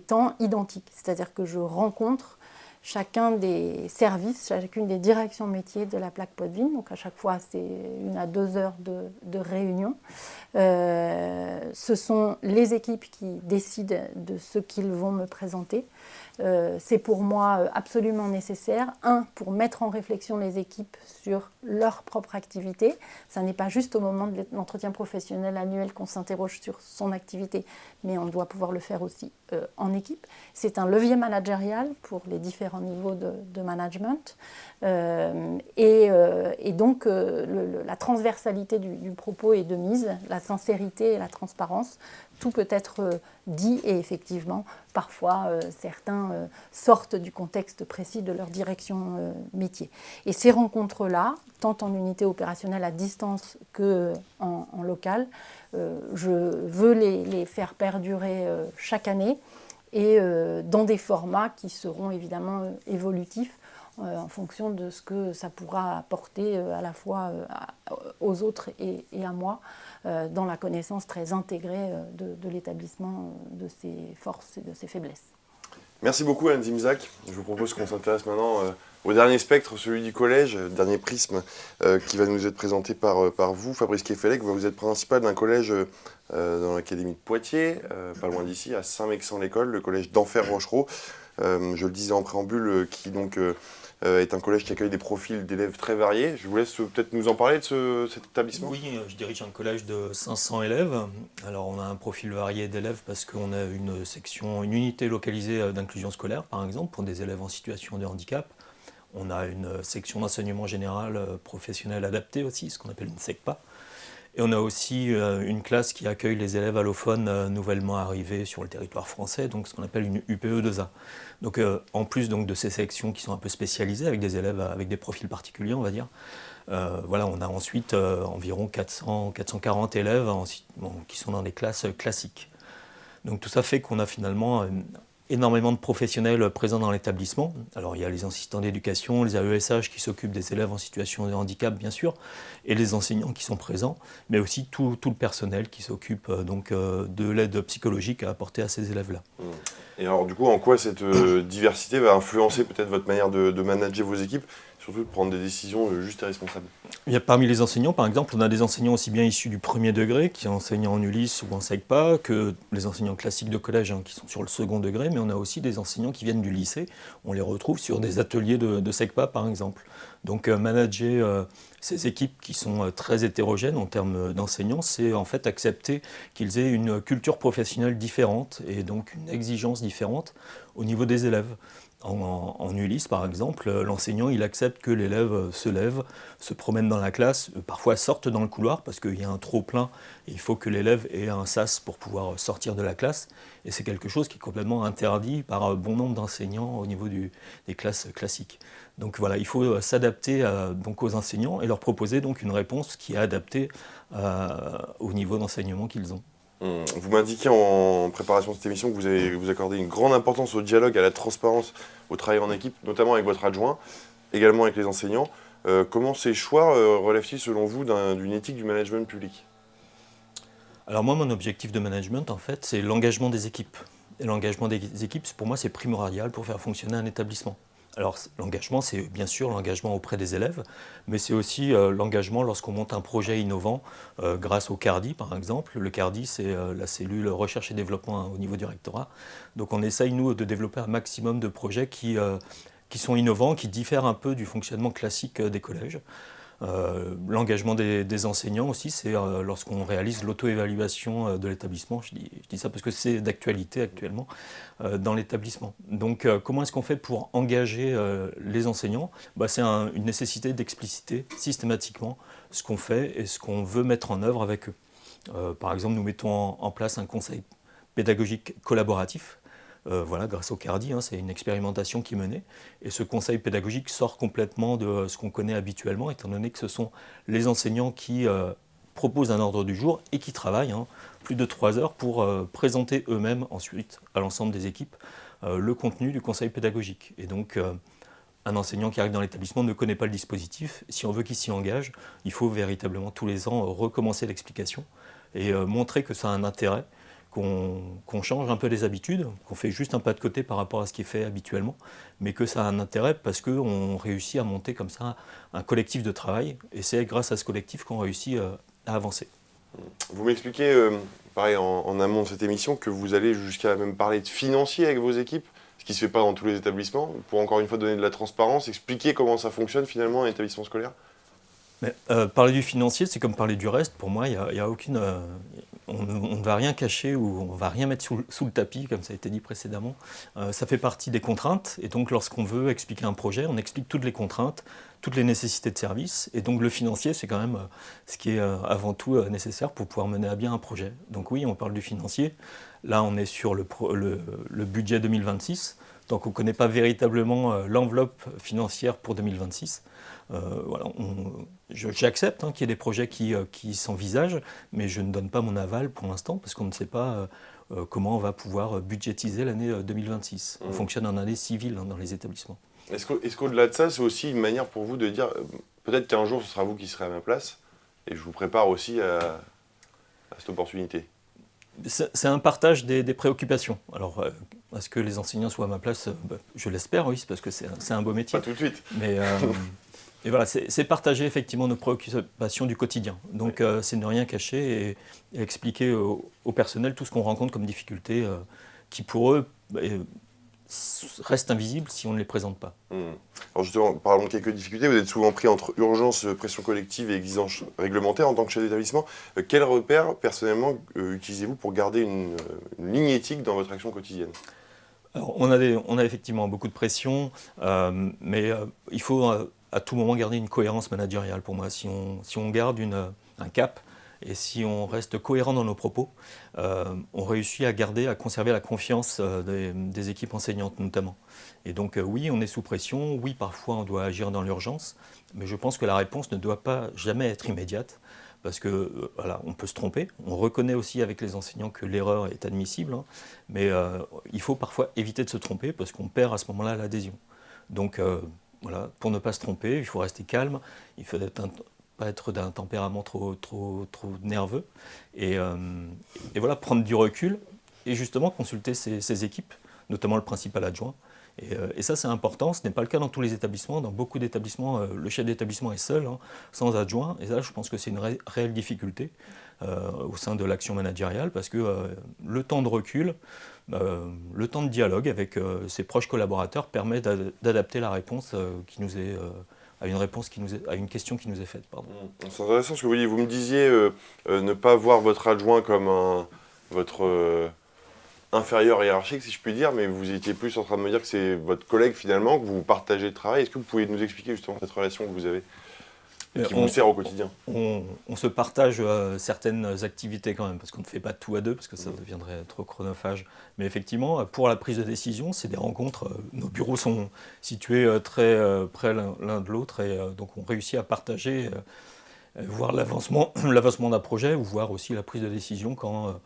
temps identiques. C'est-à-dire que je rencontre chacun des services, chacune des directions métiers de la plaque Poitevine. Donc à chaque fois, c'est 1 à 2 heures de réunion. Ce sont les équipes qui décident de ce qu'ils vont me présenter. C'est pour moi absolument nécessaire, pour mettre en réflexion les équipes sur leur propre activité. Ça n'est pas juste au moment de l'entretien professionnel annuel qu'on s'interroge sur son activité, mais on doit pouvoir le faire aussi en équipe. C'est un levier managérial pour les différents niveaux de management. Et donc la transversalité du propos est de mise, la sincérité et la transparence. Tout peut être dit, et effectivement, parfois, certains sortent du contexte précis de leur direction métier. Et ces rencontres-là, tant en unité opérationnelle à distance qu'en local, je veux les faire perdurer chaque année, et dans des formats qui seront évidemment évolutifs en fonction de ce que ça pourra apporter à la fois aux autres et à moi, dans la connaissance très intégrée de l'établissement, de ses forces et de ses faiblesses. Merci beaucoup Anne Zimzak. Je vous propose qu'on s'intéresse maintenant au dernier spectre, celui du collège, dernier prisme qui va nous être présenté par vous, Fabrice Kefelec. Vous êtes principal d'un collège dans l'académie de Poitiers, pas loin d'ici, à Saint-Mexan-l'École, le collège d'Enfer-Rochereau. Je le disais en préambule, qui donc est un collège qui accueille des profils d'élèves très variés. Je vous laisse peut-être nous en parler de cet établissement. Oui, je dirige un collège de 500 élèves. Alors on a un profil varié d'élèves parce qu'on a une unité localisée d'inclusion scolaire, par exemple, pour des élèves en situation de handicap. On a une section d'enseignement général professionnel adapté aussi, ce qu'on appelle une SECPA. Et on a aussi une classe qui accueille les élèves allophones nouvellement arrivés sur le territoire français, donc ce qu'on appelle une UPE2A. Donc en plus donc, de ces sections qui sont un peu spécialisées, avec des élèves avec des profils particuliers, on va dire, voilà, on a ensuite environ 440 élèves qui sont dans des classes classiques. Donc tout ça fait qu'on a finalement énormément de professionnels présents dans l'établissement. Alors il y a les assistants d'éducation, les AESH qui s'occupent des élèves en situation de handicap bien sûr, et les enseignants qui sont présents, mais aussi tout le personnel qui s'occupe donc de l'aide psychologique à apporter à ces élèves-là. Et alors du coup, en quoi cette diversité va influencer peut-être votre manière de manager vos équipes, surtout de prendre des décisions justes et responsables? Il y a parmi les enseignants, par exemple, on a des enseignants aussi bien issus du premier degré, qui enseignent en ULIS ou en SECPA, que les enseignants classiques de collège, qui sont sur le second degré, mais on a aussi des enseignants qui viennent du lycée. On les retrouve sur des ateliers de SECPA, par exemple. Donc manager ces équipes qui sont très hétérogènes en termes d'enseignants, c'est en fait accepter qu'ils aient une culture professionnelle différente et donc une exigence différente au niveau des élèves. En ULIS, par exemple, l'enseignant il accepte que l'élève se lève, se promène dans la classe, parfois sorte dans le couloir parce qu'il y a un trop-plein et il faut que l'élève ait un sas pour pouvoir sortir de la classe. Et c'est quelque chose qui est complètement interdit par bon nombre d'enseignants au niveau des classes classiques. Donc voilà, il faut s'adapter donc aux enseignants et leur proposer donc une réponse qui est adaptée au niveau d'enseignement qu'ils ont. Vous m'indiquiez en préparation de cette émission que vous accordez une grande importance au dialogue, à la transparence, au travail en équipe, notamment avec votre adjoint, également avec les enseignants. Comment ces choix relèvent-ils selon vous d'une éthique du management public ? Alors moi, mon objectif de management, en fait, c'est l'engagement des équipes. Et l'engagement des équipes, pour moi, c'est primordial pour faire fonctionner un établissement. Alors l'engagement, c'est bien sûr l'engagement auprès des élèves, mais c'est aussi l'engagement lorsqu'on monte un projet innovant grâce au CARDI par exemple. Le CARDI, c'est la cellule recherche et développement au niveau du rectorat. Donc on essaye, nous, de développer un maximum de projets qui sont innovants, qui diffèrent un peu du fonctionnement classique des collèges. L'engagement des enseignants aussi, c'est lorsqu'on réalise l'auto-évaluation de l'établissement. Je dis ça parce que c'est d'actualité actuellement dans l'établissement. Donc comment est-ce qu'on fait pour engager les enseignants? C'est une nécessité d'expliciter systématiquement ce qu'on fait et ce qu'on veut mettre en œuvre avec eux. Par exemple, nous mettons en place un conseil pédagogique collaboratif. Voilà, grâce au CARDI, c'est une expérimentation qui est menée. Et ce conseil pédagogique sort complètement de ce qu'on connaît habituellement, étant donné que ce sont les enseignants qui proposent un ordre du jour et qui travaillent plus de 3 heures pour présenter eux-mêmes ensuite à l'ensemble des équipes le contenu du conseil pédagogique. Et donc, un enseignant qui arrive dans l'établissement ne connaît pas le dispositif. Si on veut qu'il s'y engage, il faut véritablement tous les ans recommencer l'explication et montrer que ça a un intérêt, qu'on change un peu les habitudes, qu'on fait juste un pas de côté par rapport à ce qui est fait habituellement, mais que ça a un intérêt parce qu'on réussit à monter comme ça un collectif de travail, et c'est grâce à ce collectif qu'on réussit à avancer. Vous m'expliquez, pareil, en amont de cette émission, que vous allez jusqu'à même parler de financier avec vos équipes, ce qui ne se fait pas dans tous les établissements, pour encore une fois donner de la transparence, expliquer comment ça fonctionne finalement un établissement scolaire. Mais, parler du financier, c'est comme parler du reste. Pour moi, il y a aucune... on ne va rien cacher ou on ne va rien mettre sous le tapis, comme ça a été dit précédemment. Ça fait partie des contraintes. Et donc, lorsqu'on veut expliquer un projet, on explique toutes les contraintes, toutes les nécessités de service. Et donc, le financier, c'est quand même ce qui est avant tout nécessaire pour pouvoir mener à bien un projet. Donc oui, on parle du financier. Là, on est sur le budget 2026. Donc, on ne connaît pas véritablement l'enveloppe financière pour 2026. Voilà, j'accepte qu'il y ait des projets qui s'envisagent, mais je ne donne pas mon aval pour l'instant parce qu'on ne sait pas comment on va pouvoir budgétiser l'année 2026. On fonctionne en année civile dans les établissements. Est-ce qu'au-delà de ça, c'est aussi une manière pour vous de dire peut-être qu'un jour ce sera vous qui serez à ma place et je vous prépare aussi à cette opportunité? C'est un partage des préoccupations. Alors, est-ce que les enseignants soient à ma place? Je l'espère, oui, parce que c'est un beau métier. Pas tout de suite. Mais et voilà, c'est partager effectivement nos préoccupations du quotidien. Donc c'est ne rien cacher et expliquer au personnel tout ce qu'on rencontre comme difficultés qui pour eux restent invisibles si on ne les présente pas. Alors justement, parlons de quelques difficultés. Vous êtes souvent pris entre urgence, pression collective et exigence réglementaire en tant que chef d'établissement. Quels repères personnellement utilisez-vous pour garder une ligne éthique dans votre action quotidienne? Alors, on a effectivement beaucoup de pression, mais il faut à tout moment garder une cohérence managériale pour moi. Si on garde un cap et si on reste cohérent dans nos propos, on réussit à conserver la confiance des équipes enseignantes notamment. Et donc oui, on est sous pression, oui parfois on doit agir dans l'urgence, mais je pense que la réponse ne doit pas jamais être immédiate. Parce que voilà, on peut se tromper. On reconnaît aussi avec les enseignants que l'erreur est admissible, mais il faut parfois éviter de se tromper parce qu'on perd à ce moment-là l'adhésion. Donc voilà, pour ne pas se tromper, il faut rester calme, il faut pas être d'un tempérament trop nerveux, et voilà, prendre du recul et justement consulter ses équipes, notamment le principal adjoint. Et ça, c'est important. Ce n'est pas le cas dans tous les établissements. Dans beaucoup d'établissements, le chef d'établissement est seul, sans adjoint. Et ça, je pense que c'est une réelle difficulté au sein de l'action managériale parce que le temps de recul, le temps de dialogue avec ses proches collaborateurs permet d'adapter la réponse à une question qui nous est faite. Pardon. C'est intéressant ce que vous dites. Vous me disiez ne pas voir votre adjoint comme votre inférieur hiérarchique, si je puis dire, mais vous étiez plus en train de me dire que c'est votre collègue finalement, que vous partagez le travail. Est-ce que vous pouvez nous expliquer justement cette relation que vous avez, qui vous sert au quotidien? On se partage certaines activités quand même, parce qu'on ne fait pas tout à deux, parce que ça deviendrait trop chronophage. Mais effectivement, pour la prise de décision, c'est des rencontres. Nos bureaux sont situés très près l'un de l'autre, et donc on réussit à partager, voir l'avancement d'un projet, ou voir aussi la prise de décision quand...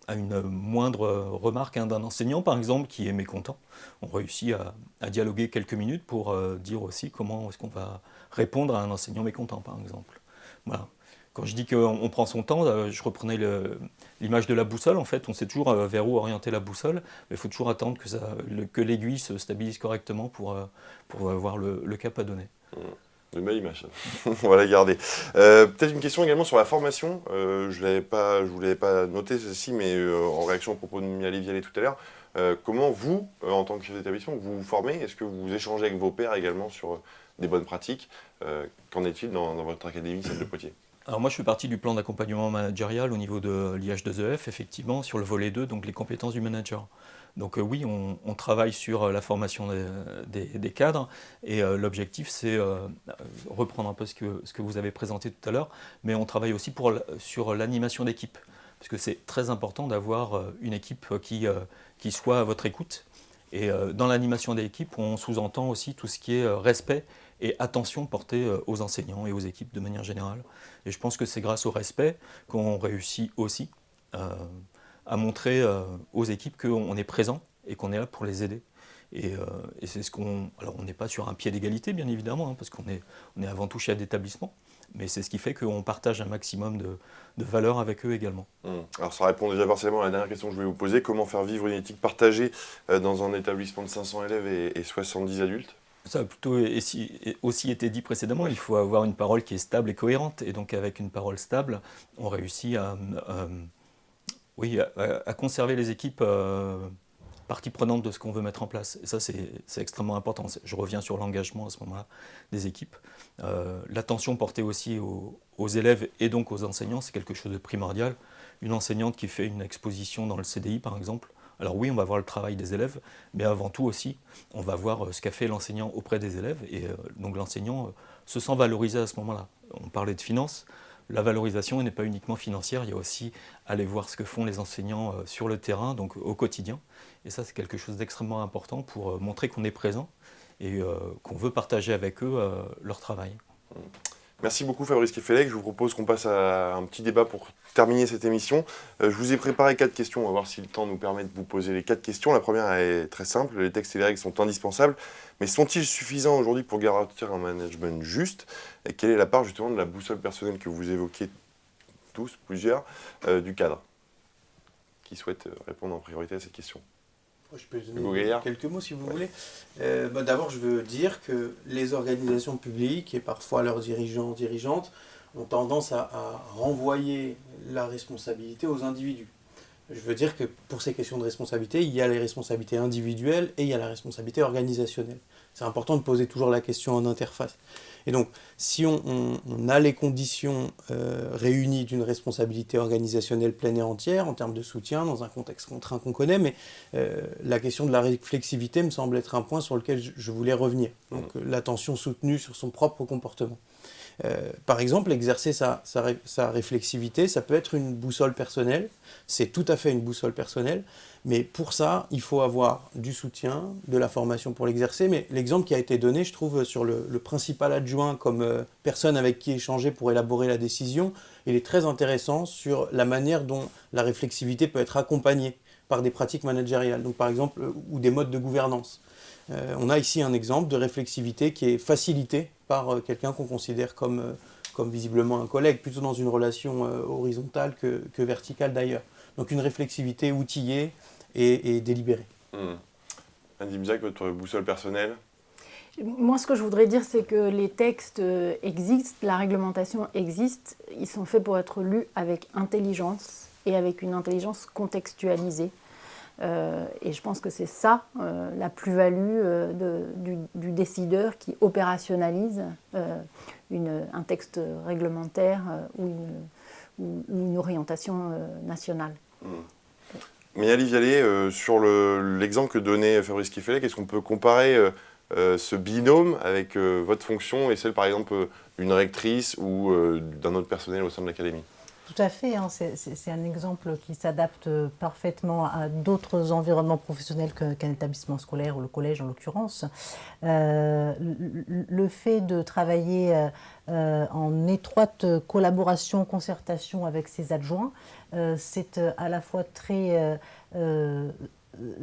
à une moindre remarque d'un enseignant, par exemple, qui est mécontent. On réussit à dialoguer quelques minutes pour dire aussi comment est-ce qu'on va répondre à un enseignant mécontent, par exemple. Voilà. Quand je dis qu'on prend son temps, je reprenais l'image de la boussole. En fait, on sait toujours vers où orienter la boussole, mais il faut toujours attendre que l'aiguille se stabilise correctement pour voir le cap à donner. Une belle image, on va la garder. Peut-être une question également sur la formation. Je ne vous l'avais pas noté ceci, mais en réaction au propos de Mialy Vialet tout à l'heure, comment vous, en tant que chef d'établissement, vous vous formez? Est-ce que vous échangez avec vos pairs également sur des bonnes pratiques? Qu'en est-il dans votre académie, celle de Poitiers? Alors moi, je fais partie du plan d'accompagnement managérial au niveau de l'IH2EF, effectivement, sur le volet 2, donc les compétences du manager. Donc oui, on travaille sur la formation des cadres, et l'objectif, c'est reprendre un peu ce que vous avez présenté tout à l'heure, mais on travaille aussi sur l'animation d'équipe, parce que c'est très important d'avoir une équipe qui soit à votre écoute. Et dans l'animation d'équipe, on sous-entend aussi tout ce qui est respect et attention portée aux enseignants et aux équipes de manière générale. Et je pense que c'est grâce au respect qu'on réussit aussi à montrer aux équipes qu'on est présent et qu'on est là pour les aider. Et c'est ce qu'on... Alors on n'est pas sur un pied d'égalité bien évidemment, parce qu'on est avant tout chef d'établissement, mais c'est ce qui fait qu'on partage un maximum de valeurs avec eux également. Alors ça répond déjà partiellement à la dernière question que je voulais vous poser. Comment faire vivre une éthique partagée dans un établissement de 500 élèves et 70 adultes? Ça a plutôt aussi été dit précédemment, il faut avoir une parole qui est stable et cohérente. Et donc avec une parole stable, on réussit à conserver les équipes partie prenante de ce qu'on veut mettre en place. Et ça, c'est extrêmement important. Je reviens sur l'engagement à ce moment-là des équipes. L'attention portée aussi aux élèves et donc aux enseignants, c'est quelque chose de primordial. Une enseignante qui fait une exposition dans le CDI, par exemple, alors oui, on va voir le travail des élèves, mais avant tout aussi, on va voir ce qu'a fait l'enseignant auprès des élèves. Et donc l'enseignant se sent valorisé à ce moment-là. On parlait de finances. La valorisation n'est pas uniquement financière, il y a aussi aller voir ce que font les enseignants sur le terrain, donc au quotidien. Et ça, c'est quelque chose d'extrêmement important pour montrer qu'on est présent et qu'on veut partager avec eux leur travail. Merci beaucoup Fabrice Kefelec. Je vous propose qu'on passe à un petit débat pour terminer cette émission. Je vous ai préparé 4 questions. On va voir si le temps nous permet de vous poser les 4 questions. La première est très simple. Les textes et les règles sont indispensables. Mais sont-ils suffisants aujourd'hui pour garantir un management juste? Et quelle est la part justement de la boussole personnelle que vous évoquez tous, plusieurs, du cadre? Qui souhaite répondre en priorité à cette question? Je peux donner quelques mots si vous voulez. D'abord, je veux dire que les organisations publiques et parfois leurs dirigeants, dirigeantes ont tendance à renvoyer la responsabilité aux individus. Je veux dire que pour ces questions de responsabilité, il y a les responsabilités individuelles et il y a la responsabilité organisationnelle. C'est important de poser toujours la question en interface. Et donc, si on a les conditions réunies d'une responsabilité organisationnelle pleine et entière en termes de soutien, dans un contexte contraint qu'on connaît, mais la question de la réflexivité me semble être un point sur lequel je voulais revenir. Donc, l'attention soutenue sur son propre comportement. Par exemple, exercer sa réflexivité, ça peut être une boussole personnelle, c'est tout à fait une boussole personnelle, mais pour ça, il faut avoir du soutien, de la formation pour l'exercer, mais l'exemple qui a été donné, je trouve, sur le principal adjoint comme personne avec qui échanger pour élaborer la décision, il est très intéressant sur la manière dont la réflexivité peut être accompagnée par des pratiques managériales, donc par exemple, ou des modes de gouvernance. On a ici un exemple de réflexivité qui est facilité par quelqu'un qu'on considère comme visiblement un collègue, plutôt dans une relation horizontale que verticale d'ailleurs. Donc une réflexivité outillée et délibérée. Andy Mzak, votre boussole personnelle? Moi, ce que je voudrais dire, c'est que les textes existent, la réglementation existe, ils sont faits pour être lus avec intelligence et avec une intelligence contextualisée. Et je pense que c'est ça la plus-value du décideur qui opérationnalise un texte réglementaire ou une orientation nationale. Mialy Vialet, sur l'exemple que donnait Fabrice Kefelec, est-ce qu'on peut comparer ce binôme avec votre fonction et celle par exemple d'une rectrice ou d'un autre personnel au sein de l'académie? Tout à fait, hein, c'est un exemple qui s'adapte parfaitement à d'autres environnements professionnels qu'un établissement scolaire ou le collège en l'occurrence. Le fait de travailler en étroite collaboration, concertation avec ses adjoints, c'est à la fois très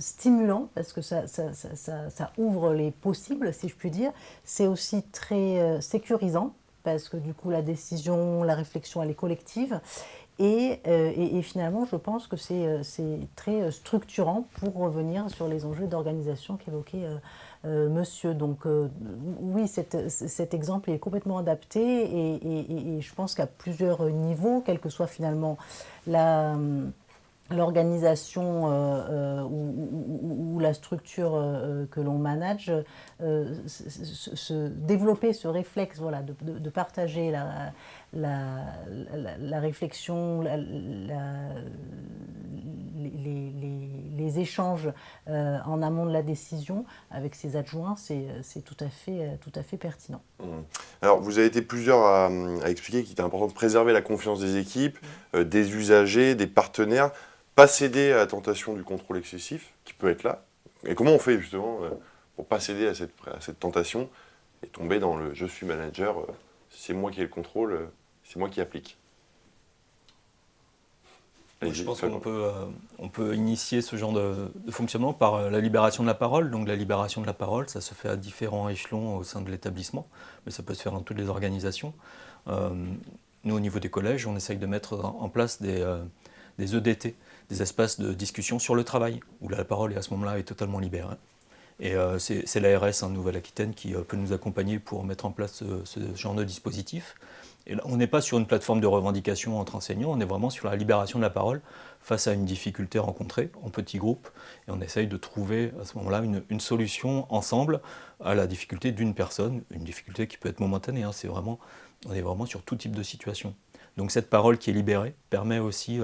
stimulant parce que ça ouvre les possibles, si je puis dire. C'est aussi très sécurisant parce que du coup la décision, la réflexion, elle est collective. Et finalement, je pense que c'est très structurant pour revenir sur les enjeux d'organisation qu'évoquait monsieur. Donc oui, cet exemple est complètement adapté et je pense qu'à plusieurs niveaux, quelle que soit finalement l'organisation ou la structure que l'on manage, développer ce réflexe, voilà, de partager la réflexion, les échanges en amont de la décision avec ses adjoints, c'est tout à fait pertinent. Alors, vous avez été plusieurs à expliquer qu'il était important de préserver la confiance des équipes, des usagers, des partenaires, pas céder à la tentation du contrôle excessif qui peut être là. Et comment on fait justement pour pas céder à cette tentation et tomber dans le « je suis manager, c'est moi qui ai le contrôle, c'est moi qui applique ». Je pense qu'on peut initier ce genre de fonctionnement par la libération de la parole. Donc la libération de la parole, ça se fait à différents échelons au sein de l'établissement, mais ça peut se faire dans toutes les organisations. Nous, au niveau des collèges, on essaye de mettre en place des EDT, des espaces de discussion sur le travail, où la parole à ce moment-là est totalement libérée. Et c'est l'ARS en Nouvelle-Aquitaine qui peut nous accompagner pour mettre en place ce genre de dispositif. Et là, on n'est pas sur une plateforme de revendication entre enseignants, on est vraiment sur la libération de la parole face à une difficulté rencontrée en petits groupes. Et on essaye de trouver à ce moment-là une solution ensemble à la difficulté d'une personne, une difficulté qui peut être momentanée. On est vraiment sur tout type de situation. Donc cette parole qui est libérée permet aussi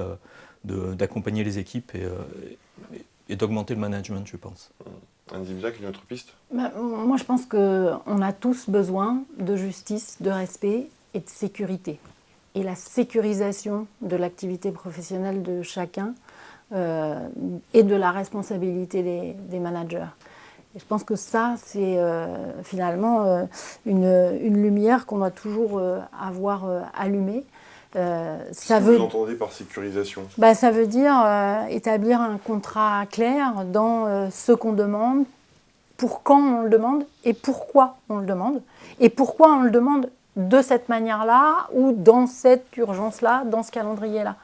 d'accompagner les équipes et d'augmenter le management, je pense. Anne Zimzak, une autre piste ? Moi, je pense qu'on a tous besoin de justice, de respect et de sécurité. Et la sécurisation de l'activité professionnelle de chacun et de la responsabilité des managers. Et je pense que ça, c'est finalement une lumière qu'on doit toujours avoir allumée. Qu'est-ce que vous entendez par sécurisation ? Ça veut dire établir un contrat clair dans ce qu'on demande, pour quand on le demande et pourquoi on le demande. Et pourquoi on le demande de cette manière-là ou dans cette urgence-là, dans ce calendrier-là.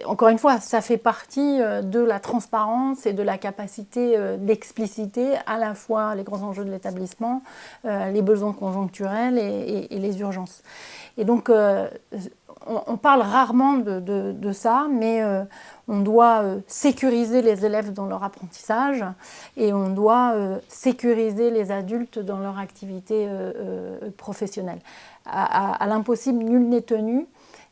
Encore une fois, ça fait partie de la transparence et de la capacité d'expliciter à la fois les grands enjeux de l'établissement, les besoins conjoncturels et les urgences. Et donc, on parle rarement de ça, mais on doit sécuriser les élèves dans leur apprentissage et on doit sécuriser les adultes dans leur activité professionnelle. À l'impossible, nul n'est tenu.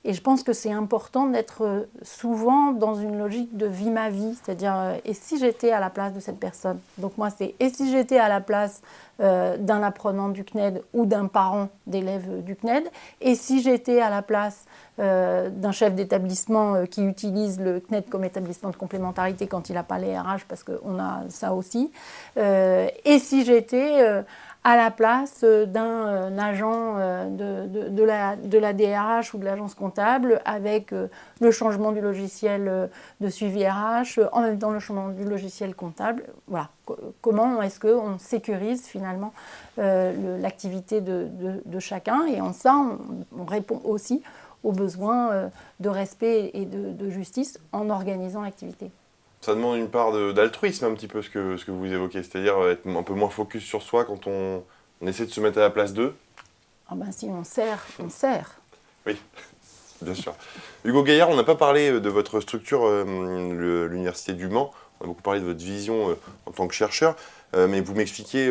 Et je pense que c'est important d'être souvent dans une logique de vie ma vie, c'est-à-dire et si j'étais à la place de cette personne. Donc moi c'est et si j'étais à la place d'un apprenant du CNED ou d'un parent d'élève du CNED, et si j'étais à la place d'un chef d'établissement qui utilise le CNED comme établissement de complémentarité quand il n'a pas les RH, parce qu'on a ça aussi, et si j'étais à la place d'un agent de la DRH ou de l'agence comptable avec le changement du logiciel de suivi RH, en même temps le changement du logiciel comptable. Voilà. Comment est-ce qu'on sécurise finalement l'activité de chacun, et en ça on répond aussi aux besoins de respect et de justice en organisant l'activité. Ça demande une part d'altruisme un petit peu ce que vous évoquez, c'est-à-dire être un peu moins focus sur soi quand on essaie de se mettre à la place d'eux. Si on sert, on sert. Oui, bien sûr. Hugo Gaillard, on n'a pas parlé de votre structure, l'Université du Mans. On a beaucoup parlé de votre vision en tant que chercheur, mais vous m'expliquiez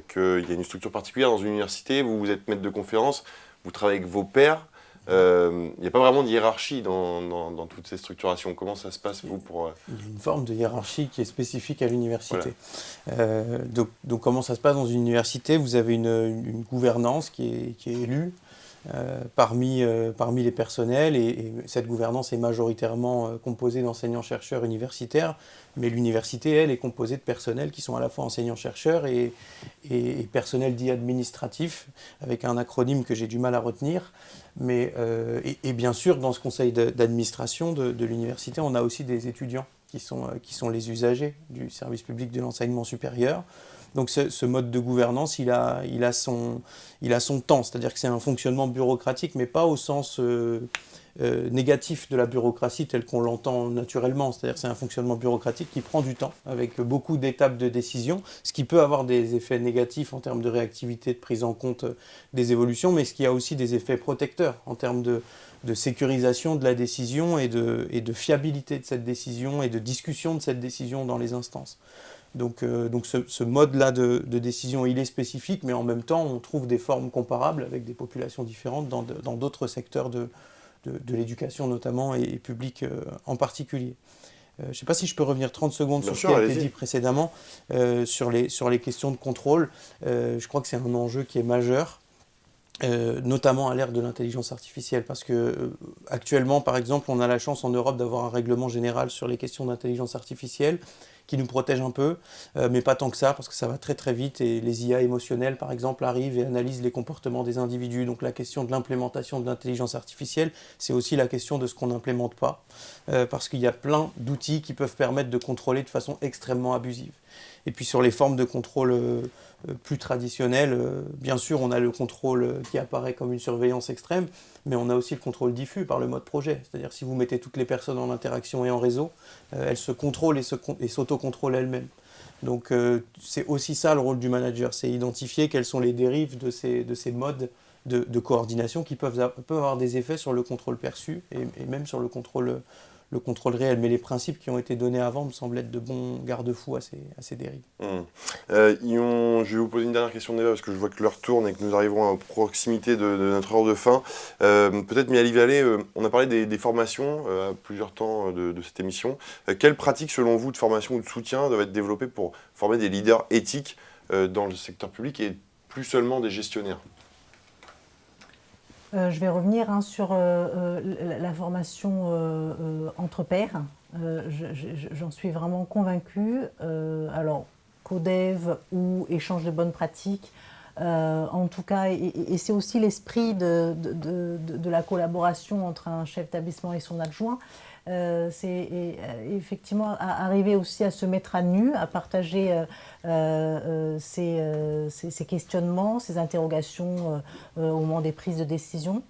qu'il y a une structure particulière dans une université, vous êtes maître de conférence, vous travaillez avec vos pairs. Il n'y a pas vraiment de hiérarchie dans toutes ces structurations. Comment ça se passe, vous, pour... Il y a une forme de hiérarchie qui est spécifique à l'université. Voilà. Donc comment ça se passe dans une université ? Vous avez une gouvernance qui est élue parmi les personnels, et cette gouvernance est majoritairement composée d'enseignants-chercheurs universitaires, mais l'université, elle, est composée de personnels qui sont à la fois enseignants-chercheurs et personnel dit administratif, avec un acronyme que j'ai du mal à retenir. Mais, et bien sûr, dans ce conseil d'administration de l'université, on a aussi des étudiants qui sont les usagers du service public de l'enseignement supérieur. Donc ce mode de gouvernance, il a son temps, c'est-à-dire que c'est un fonctionnement bureaucratique, mais pas au sens négatif de la bureaucratie tel qu'on l'entend naturellement, c'est-à-dire que c'est un fonctionnement bureaucratique qui prend du temps, avec beaucoup d'étapes de décision, ce qui peut avoir des effets négatifs en termes de réactivité, de prise en compte des évolutions, mais ce qui a aussi des effets protecteurs en termes de sécurisation de la décision et de fiabilité de cette décision et de discussion de cette décision dans les instances. Donc ce mode-là de décision, il est spécifique, mais en même temps, on trouve des formes comparables avec des populations différentes dans d'autres secteurs de l'éducation notamment et public en particulier. Je ne sais pas si je peux revenir 30 secondes sur ce qui a été dit précédemment sur les questions de contrôle. Je crois que c'est un enjeu qui est majeur. Notamment à l'ère de l'intelligence artificielle, parce que actuellement, par exemple, on a la chance en Europe d'avoir un règlement général sur les questions d'intelligence artificielle qui nous protège un peu, mais pas tant que ça, parce que ça va très très vite, et les IA émotionnelles, par exemple, arrivent et analysent les comportements des individus. Donc la question de l'implémentation de l'intelligence artificielle, c'est aussi la question de ce qu'on n'implémente pas, parce qu'il y a plein d'outils qui peuvent permettre de contrôler de façon extrêmement abusive. Et puis sur les formes de contrôle plus traditionnelles, bien sûr, on a le contrôle qui apparaît comme une surveillance extrême, mais on a aussi le contrôle diffus par le mode projet. C'est-à-dire si vous mettez toutes les personnes en interaction et en réseau, elles se contrôlent et s'autocontrôlent elles-mêmes. Donc c'est aussi ça le rôle du manager, c'est identifier quelles sont les dérives de ces modes de coordination qui peuvent avoir des effets sur le contrôle perçu et même sur le contrôle réel. Mais les principes qui ont été donnés avant me semblent être de bons garde-fous à ces dérives. Je vais vous poser une dernière question, Neva, parce que je vois que l'heure tourne et que nous arrivons à proximité de notre heure de fin. Peut-être, Miali Vallée, on a parlé des formations à plusieurs temps de cette émission. Quelles pratiques, selon vous, de formation ou de soutien doivent être développées pour former des leaders éthiques dans le secteur public et plus seulement des gestionnaires ? Je vais revenir sur la formation entre pairs. J'en suis vraiment convaincue. Alors, codev ou échange de bonnes pratiques, en tout cas, et c'est aussi l'esprit de la collaboration entre un chef d'établissement et son adjoint. C'est effectivement arriver aussi à se mettre à nu, à partager ces questionnements, ces interrogations au moment des prises de décision,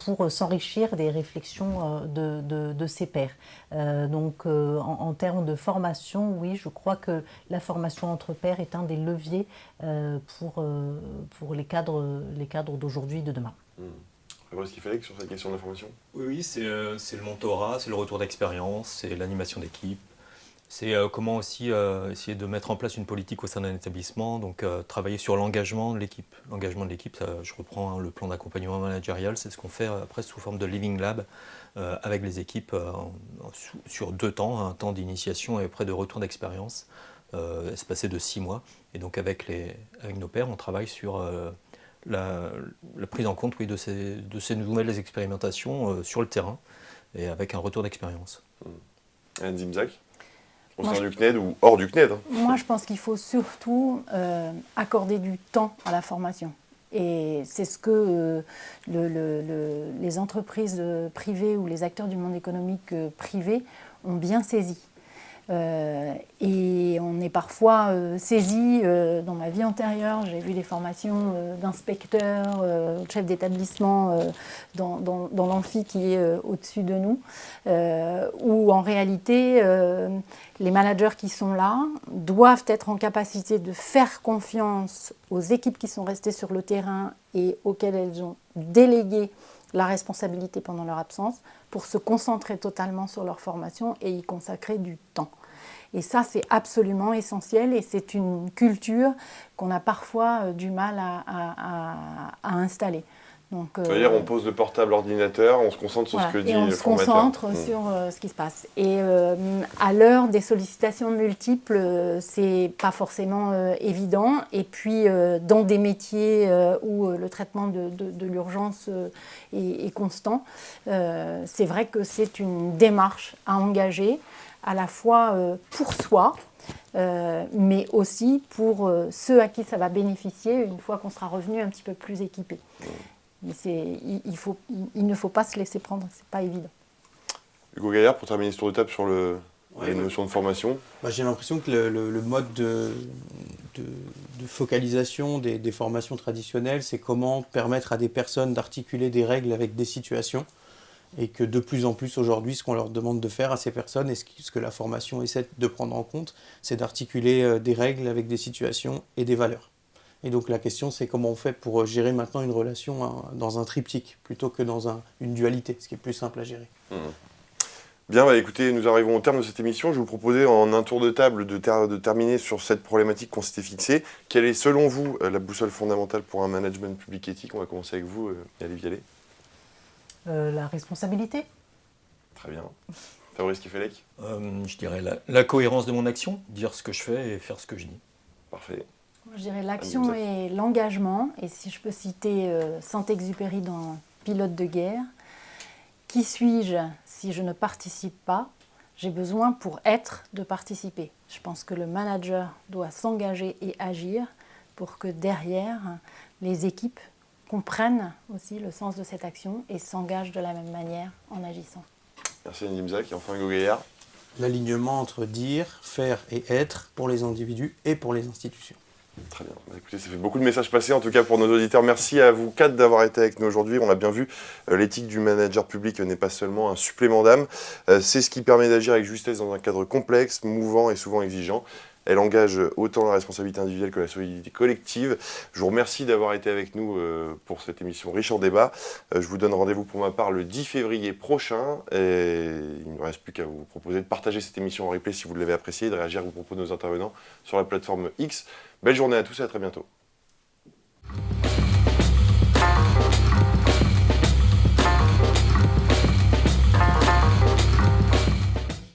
pour s'enrichir des réflexions de ses pairs. Donc en termes de formation, oui, je crois que la formation entre pairs est un des leviers pour les cadres d'aujourd'hui et de demain. Est-ce qu'il fallait que sur cette question de la formation ? Oui, c'est le mentorat, c'est le retour d'expérience, c'est l'animation d'équipe. C'est comment aussi essayer de mettre en place une politique au sein d'un établissement, donc travailler sur l'engagement de l'équipe. L'engagement de l'équipe, je reprends le plan d'accompagnement managérial, c'est ce qu'on fait après sous forme de Living Lab avec les équipes sur 2 temps, un temps d'initiation et après de retour d'expérience, espacé de 6 mois. Et donc avec nos pairs, on travaille sur la prise en compte de ces nouvelles expérimentations sur le terrain et avec un retour d'expérience. Anne Zimzak ? Au sein du CNED ou hors du CNED ? Moi, je pense qu'il faut surtout accorder du temps à la formation. Et c'est ce que les entreprises privées ou les acteurs du monde économique privé ont bien saisi. Et on est parfois saisi, dans ma vie antérieure, j'ai vu des formations d'inspecteurs, de chefs d'établissement dans l'amphi qui est au-dessus de nous, où en réalité les managers qui sont là doivent être en capacité de faire confiance aux équipes qui sont restées sur le terrain et auxquelles elles ont délégué la responsabilité pendant leur absence, pour se concentrer totalement sur leur formation et y consacrer du temps. Et ça, c'est absolument essentiel et c'est une culture qu'on a parfois du mal à installer. Donc, c'est-à-dire on pose le portable l'ordinateur, on se concentre sur ce que dit le formateur. On se concentre sur ce qui se passe. Et à l'heure des sollicitations multiples, c'est pas forcément évident. Et puis dans des métiers où le traitement de l'urgence est constant, c'est vrai que c'est une démarche à engager, à la fois pour soi, mais aussi pour ceux à qui ça va bénéficier une fois qu'on sera revenu un petit peu plus équipé. Mais il ne faut pas se laisser prendre, c'est pas évident. Hugo Gaillard, pour terminer ce tour de table sur les notions de formation. J'ai l'impression que le mode de focalisation des formations traditionnelles, c'est comment permettre à des personnes d'articuler des règles avec des situations, et que de plus en plus aujourd'hui, ce qu'on leur demande de faire à ces personnes, et ce que la formation essaie de prendre en compte, c'est d'articuler des règles avec des situations et des valeurs. Et donc la question, c'est comment on fait pour gérer maintenant une relation dans un triptyque, plutôt que dans une dualité, ce qui est plus simple à gérer. Bien, écoutez, nous arrivons au terme de cette émission. Je vous proposais en un tour de table de terminer sur cette problématique qu'on s'était fixée. Quelle est, selon vous, la boussole fondamentale pour un management public éthique? On va commencer avec vous, Yali Vialet. La responsabilité. Très bien. Fabrice Kifelec. Je dirais la cohérence de mon action, dire ce que je fais et faire ce que je dis. Parfait. Moi, je dirais l'action et l'engagement. Et si je peux citer Saint-Exupéry dans Pilote de guerre, qui suis-je si je ne participe pas? J'ai besoin pour être de participer. Je pense que le manager doit s'engager et agir pour que derrière, les équipes comprennent aussi le sens de cette action et s'engagent de la même manière en agissant. Merci Annie Mzak. Et enfin Hugo Gaillard. L'alignement entre dire, faire et être pour les individus et pour les institutions. Très bien. Écoutez, ça fait beaucoup de messages passés, en tout cas pour nos auditeurs. Merci à vous quatre d'avoir été avec nous aujourd'hui. On l'a bien vu, l'éthique du manager public n'est pas seulement un supplément d'âme. C'est ce qui permet d'agir avec justesse dans un cadre complexe, mouvant et souvent exigeant. Elle engage autant la responsabilité individuelle que la solidité collective. Je vous remercie d'avoir été avec nous pour cette émission riche en débat. Je vous donne rendez-vous pour ma part le 10 février prochain. Et il ne me reste plus qu'à vous proposer de partager cette émission en replay si vous l'avez appréciée, de réagir à vos propos de nos intervenants sur la plateforme X. Belle journée à tous et à très bientôt.